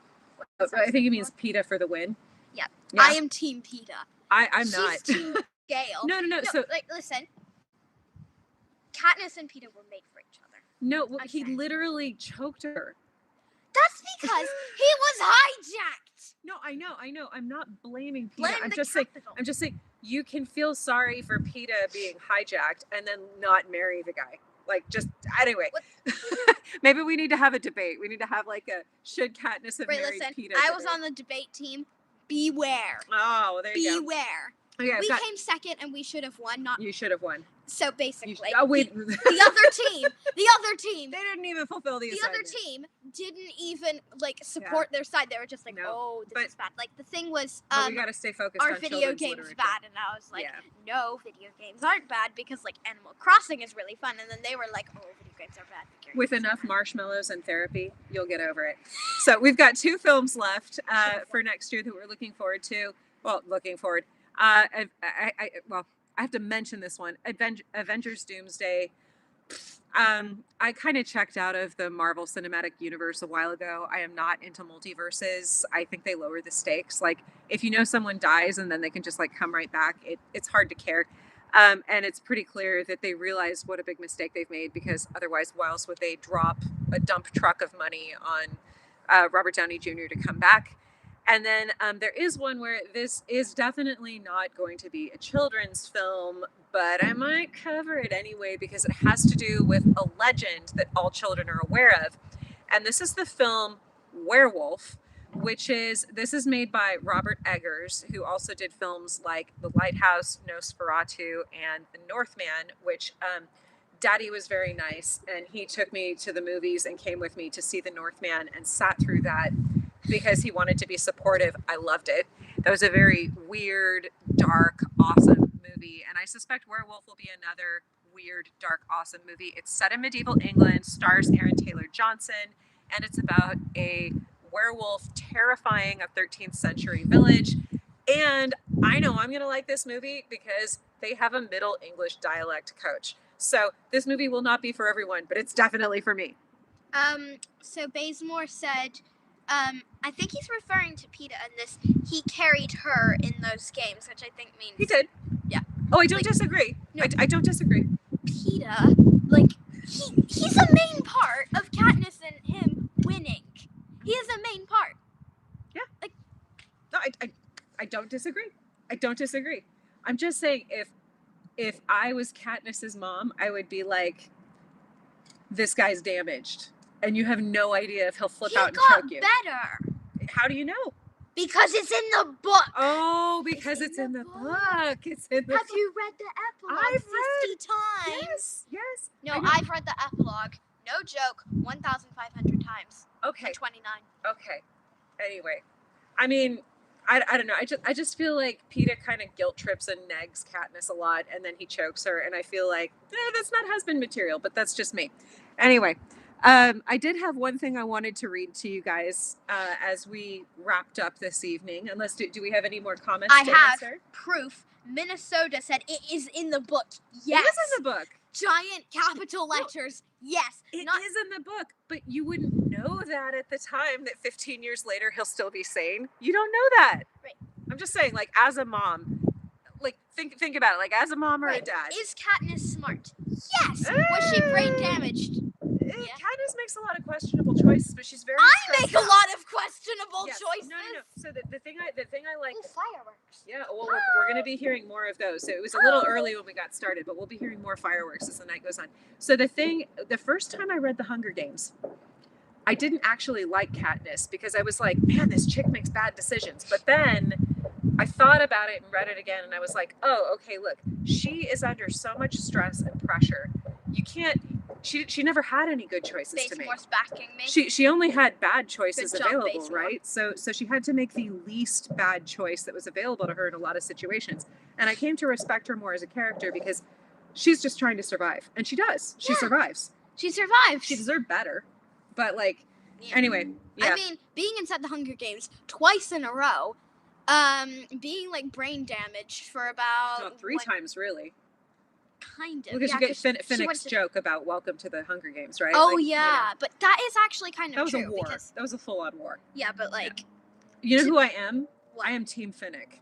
I think it means PETA for the win. Yeah. Yeah. I am Team PETA. I'm She's not. Team Gale. No. So like, listen. Katniss and PETA were made for each other. no, well, he literally choked her. That's because he was hijacked. No, I know. I'm not blaming PETA. Blame I'm the just capital. saying you can feel sorry for PETA being hijacked and then not marry the guy. Like, just anyway. Maybe we need to have a debate. We need to have like a should Katniss have married PETA? I was on the debate team. Beware. Oh, there you go. Beware. Okay, we came second and we should have won. You should have won. So basically, wait. the other team, they didn't even fulfill the assignment. other team didn't even like support their side. They were just like, oh, this is bad. Like the thing was, we got to stay focused our on video game's literature. bad, and I was like, no, video games aren't bad because like Animal Crossing is really fun, and then they were like, oh, video games are bad. With enough marshmallows and therapy, you'll get over it. So we've got 2 films left for next year that we're looking forward to. Well, looking forward. I have to mention this one, Avengers Doomsday. I kind of checked out of the Marvel Cinematic Universe a while ago. I am not into multiverses. I think they lower the stakes. Like, if you know someone dies and then they can just like come right back, it's hard to care. And it's pretty clear that they realized what a big mistake they've made, because otherwise, why else would they drop a dump truck of money on Robert Downey Jr. to come back? And then there is one where this is definitely not going to be a children's film, but I might cover it anyway because it has to do with a legend that all children are aware of. And this is the film Werewolf, this is made by Robert Eggers, who also did films like The Lighthouse, Nosferatu, and The Northman, which Daddy was very nice, and he took me to the movies and came with me to see The Northman and sat through that because he wanted to be supportive. I loved it. That was a very weird, dark, awesome movie, and I suspect Werewolf will be another weird, dark, awesome movie. It's set in medieval England, stars Aaron Taylor-Johnson, and it's about a werewolf terrifying a 13th century village. And I know I'm going to like this movie because they have a Middle English dialect coach. So this movie will not be for everyone, but it's definitely for me. So Bazemore said, I think he's referring to PETA in this. He carried her in those games, which I think means... He did. Yeah. Oh, I don't disagree. No, I don't disagree. PETA, like, he's a main part of Katniss and him winning. He is a main part. Yeah. Like, no, I don't disagree. I don't disagree. I'm just saying if I was Katniss's mom, I would be like, this guy's damaged. And you have no idea if he'll flip out and choke you. He got better. How do you know? Because it's in the book. Oh, because it's in the book. It's in the book. Have you read the epilogue 50 times? Yes. No, I've read the epilogue. No joke, 1,500 times. Okay. 29. Okay. Anyway, I mean, I don't know. I just feel like PETA kind of guilt trips and nags Katniss a lot, and then he chokes her, and I feel like that's not husband material, but that's just me. Anyway, I did have one thing I wanted to read to you guys as we wrapped up this evening. Unless, do we have any more comments I to have answer? proof. Minnesota said it is in the book. It Yes. is in the book. Giant capital letters. Yes. It is in the book, but you wouldn't know that at the time that 15 years later he'll still be sane. You don't know that. Right. I'm just saying, like, as a mom, like, think about it, like, as a mom or a dad. Is Katniss smart? Yes. Was she brain damaged? Katniss makes a lot of questionable choices, but she's very. I make a lot of questionable choices. No. So the thing I like. Ooh, fireworks. Yeah, well, we're going to be hearing more of those. So it was a little early when we got started, but we'll be hearing more fireworks as the night goes on. So the first time I read The Hunger Games, I didn't actually like Katniss because I was like, man, this chick makes bad decisions. But then I thought about it and read it again, and I was like, oh, okay, look, she is under so much stress and pressure. You can't. She never had any good choices to make. Bazemore's backing me. She only had bad choices Good job, available, Bazemore. right? So she had to make the least bad choice that was available to her in a lot of situations. And I came to respect her more as a character because she's just trying to survive, and she does. She survives. She survives. She deserved better, but like anyway. Yeah. I mean, being inside the Hunger Games twice in a row, being like brain damaged for about three times really. Kind of. Because you get Finnick's joke about welcome to the Hunger Games, right? Oh, like, yeah. But that is actually kind of that was true. A war. That was a full-on war. Yeah, but like... You know who I am? What? I am Team Finnick.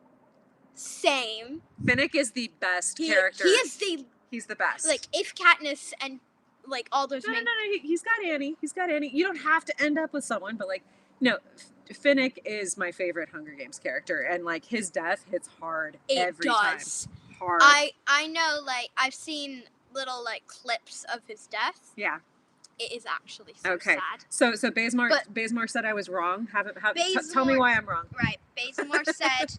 Same. Finnick is the best character. He's the best. Like, if Katniss and, like, all those... No, he's got Annie. You don't have to end up with someone, but, like, no, Finnick is my favorite Hunger Games character, and, like, his death hits hard every time. Hard. I know, like, I've seen little, like, clips of his death. Yeah. It is actually so sad. So Bazemore said I was wrong. Tell me why I'm wrong. Right. Bazemore said,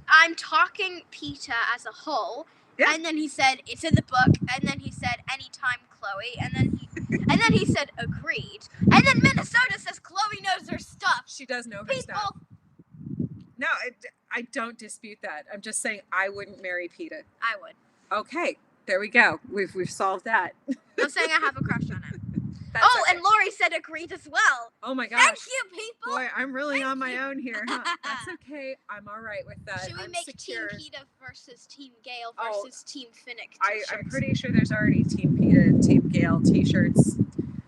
I'm talking Peeta as a whole. Yeah. And then he said, it's in the book. And then he said, anytime, Chloe. And then he said, agreed. And then Minnesota says Chloe knows her stuff. She does know her stuff. No, I don't dispute that. I'm just saying I wouldn't marry Peeta. I would. Okay, there we go. We've solved that. I'm saying I have a crush on him. Okay. And Lori said agreed as well. Oh my gosh. Thank you, people. Boy, I'm really on my own here, huh? That's okay. I'm all right with that. Should we make secure. Team Peeta versus Team Gale versus Team Finnick t-shirts? I'm pretty sure there's already Team Peeta and Team Gale t-shirts.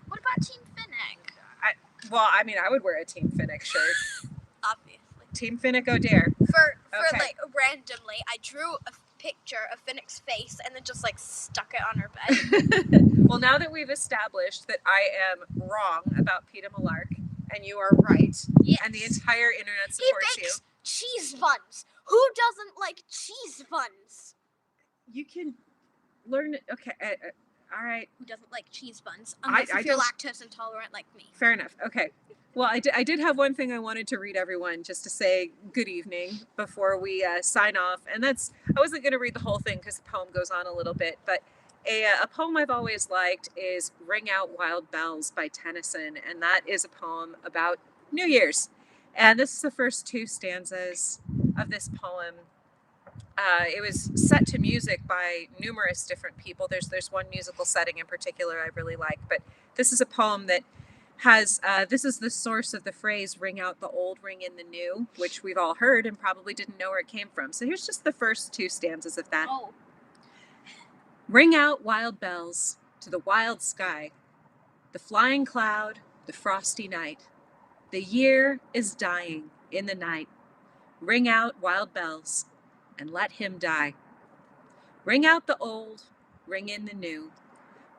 What about Team Finnick? I would wear a Team Finnick shirt. Obviously. Team Finnick O'Dare. For like randomly, I drew a picture of Finnick's face and then just like stuck it on her bed. Well, now that we've established that I am wrong about Peeta Malark and you are right, and the entire internet supports he bakes cheese buns. Who doesn't like cheese buns? You can learn. Okay, all right. Who doesn't like cheese buns? Unless if you're lactose intolerant like me. Fair enough. Okay. Well, I did have one thing I wanted to read everyone just to say good evening before we sign off. And I wasn't going to read the whole thing because the poem goes on a little bit. But a poem I've always liked is Ring Out Wild Bells by Tennyson. And that is a poem about New Year's. And this is the first two stanzas of this poem. It was set to music by numerous different people. There's one musical setting in particular I really like. But this is a poem that has this is the source of the phrase ring out the old, ring in the new, which we've all heard and probably didn't know where it came from. So here's just the first two stanzas of that. Oh. Ring out wild bells to the wild sky, the flying cloud, the frosty night. The year is dying in the night. Ring out wild bells and let him die. Ring out the old, ring in the new.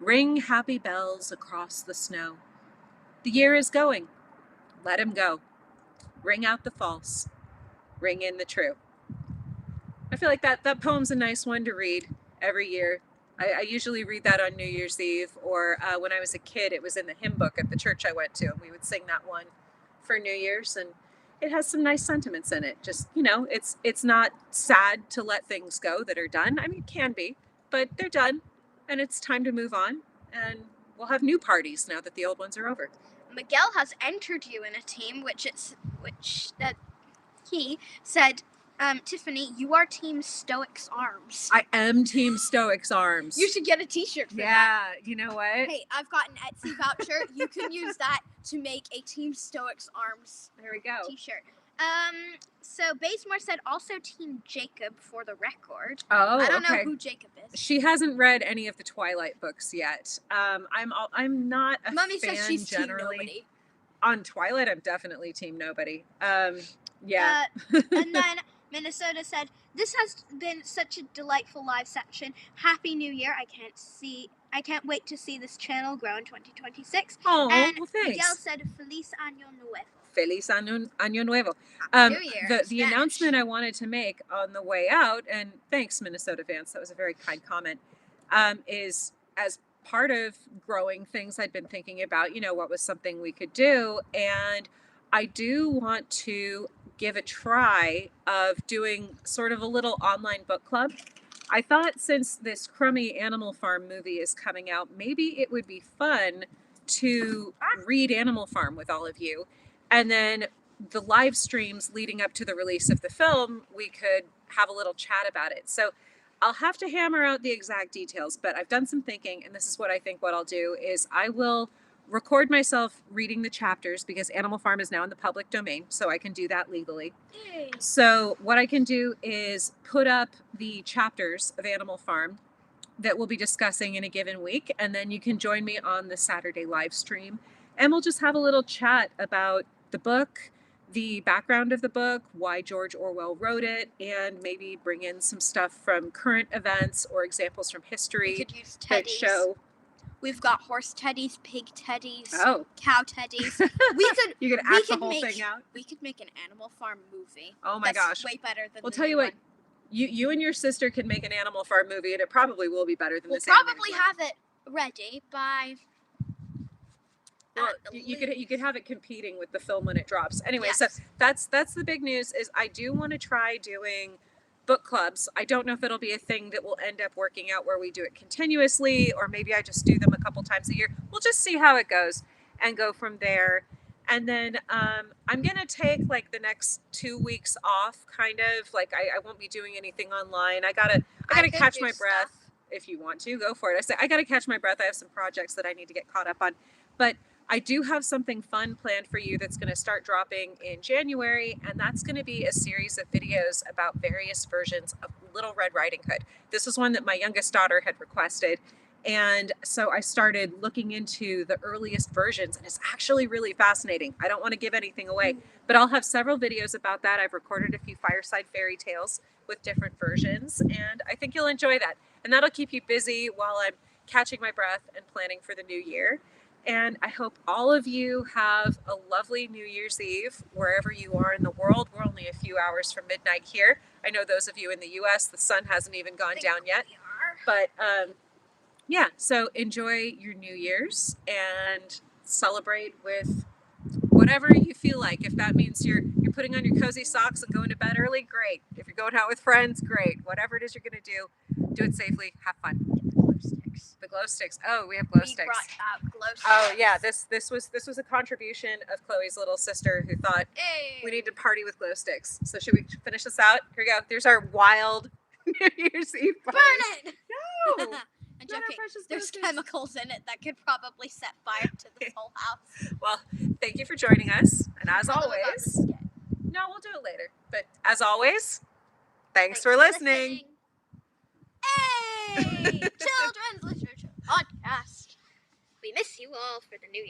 Ring happy bells across the snow. The year is going. Let him go. Ring out the false. Ring in the true. I feel like that poem's a nice one to read every year. I usually read that on New Year's Eve, or when I was a kid, it was in the hymn book at the church I went to, and we would sing that one for New Year's, and it has some nice sentiments in it. Just, it's not sad to let things go that are done. I mean, it can be, but they're done, and it's time to move on, and we'll have new parties now that the old ones are over. Miguel has entered you in a team, which he said Tiffany, you are Team Stoics Arms. I am Team Stoics Arms. You should get a t-shirt for that. Yeah, you know what? Hey, I've got an Etsy voucher. You can use that to make a Team Stoics Arms There we go. t-shirt. So Bazemore said also Team Jacob for the record. Oh, I don't know okay. who Jacob is. She hasn't read any of the Twilight books yet. I'm not a Mommy fan says she's generally. Team Nobody. On Twilight, I'm definitely Team Nobody. Yeah. And then Minnesota said, "This has been such a delightful live session. Happy New Year! I can't wait to see this channel grow in 2026." Oh, And well, thanks. Miguel said, "Feliz Año Nuevo." Feliz Año Nuevo. New Year. The announcement I wanted to make on the way out, and thanks, Minnesota fans, that was a very kind comment, is as part of growing things I'd been thinking about, what was something we could do. And I do want to give a try of doing sort of a little online book club. I thought since this crummy Animal Farm movie is coming out, maybe it would be fun to read Animal Farm with all of you. And then the live streams leading up to the release of the film, we could have a little chat about it. So I'll have to hammer out the exact details, but I've done some thinking, and this is what I think what I'll do is I will record myself reading the chapters because Animal Farm is now in the public domain, so I can do that legally. Yay. So what I can do is put up the chapters of Animal Farm that we'll be discussing in a given week, and then you can join me on the Saturday live stream, and we'll just have a little chat about the book, the background of the book, why George Orwell wrote it, and maybe bring in some stuff from current events or examples from history We could use that teddies. show. We've got horse teddies, pig teddies, Oh, cow teddies. you could we act the could whole make- thing out. We could make an Animal Farm movie. Oh my That's gosh. way better than. Well, the tell you new what, one. you and your sister can make an Animal Farm movie, and it probably will be better than We'll this animated probably one. have it ready by. Well, at the you could have it competing with the film when it drops. Anyway, Yes. so that's the big news. Is I do want to try doing book clubs. I don't know if it'll be a thing that will end up working out where we do it continuously, or maybe I just do them a couple times a year. We'll just see how it goes and go from there. And then I'm gonna take like the next 2 weeks off, kind of like I won't be doing anything online. I gotta could catch do my breath. stuff. If you want to, go for it. I say I gotta catch my breath. I have some projects that I need to get caught up on, but I do have something fun planned for you that's going to start dropping in January, and that's going to be a series of videos about various versions of Little Red Riding Hood. This was one that my youngest daughter had requested, and so I started looking into the earliest versions, and it's actually really fascinating. I don't want to give anything away, but I'll have several videos about that. I've recorded a few fireside fairy tales with different versions, and I think you'll enjoy that. And that'll keep you busy while I'm catching my breath and planning for the new year. And I hope all of you have a lovely New Year's Eve wherever you are in the world. We're only a few hours from midnight here. I know those of you in the US, the sun hasn't even gone down yet. We are. But yeah, so enjoy your New Year's and celebrate with whatever you feel like. If that means you're putting on your cozy socks and going to bed early, great. If you're going out with friends, great. Whatever it is you're going to do it safely. Have fun. Glow sticks. The glow sticks. Oh, we have glow We sticks. brought out glow sticks. Oh yeah, this was a contribution of Chloe's little sister who thought Hey. we need to party with glow sticks. So should we finish this out? Here we go. There's our wild New Year's Eve party. Burn it. No. I'm Not our joking. precious There's glow sticks. chemicals in it that could probably set fire to this whole house. Well, thank you for joining us. And as All about always, this again. no, we'll do it later. But as always, thanks for listening. Hey! Children's Literature Podcast. We miss you all for the new year.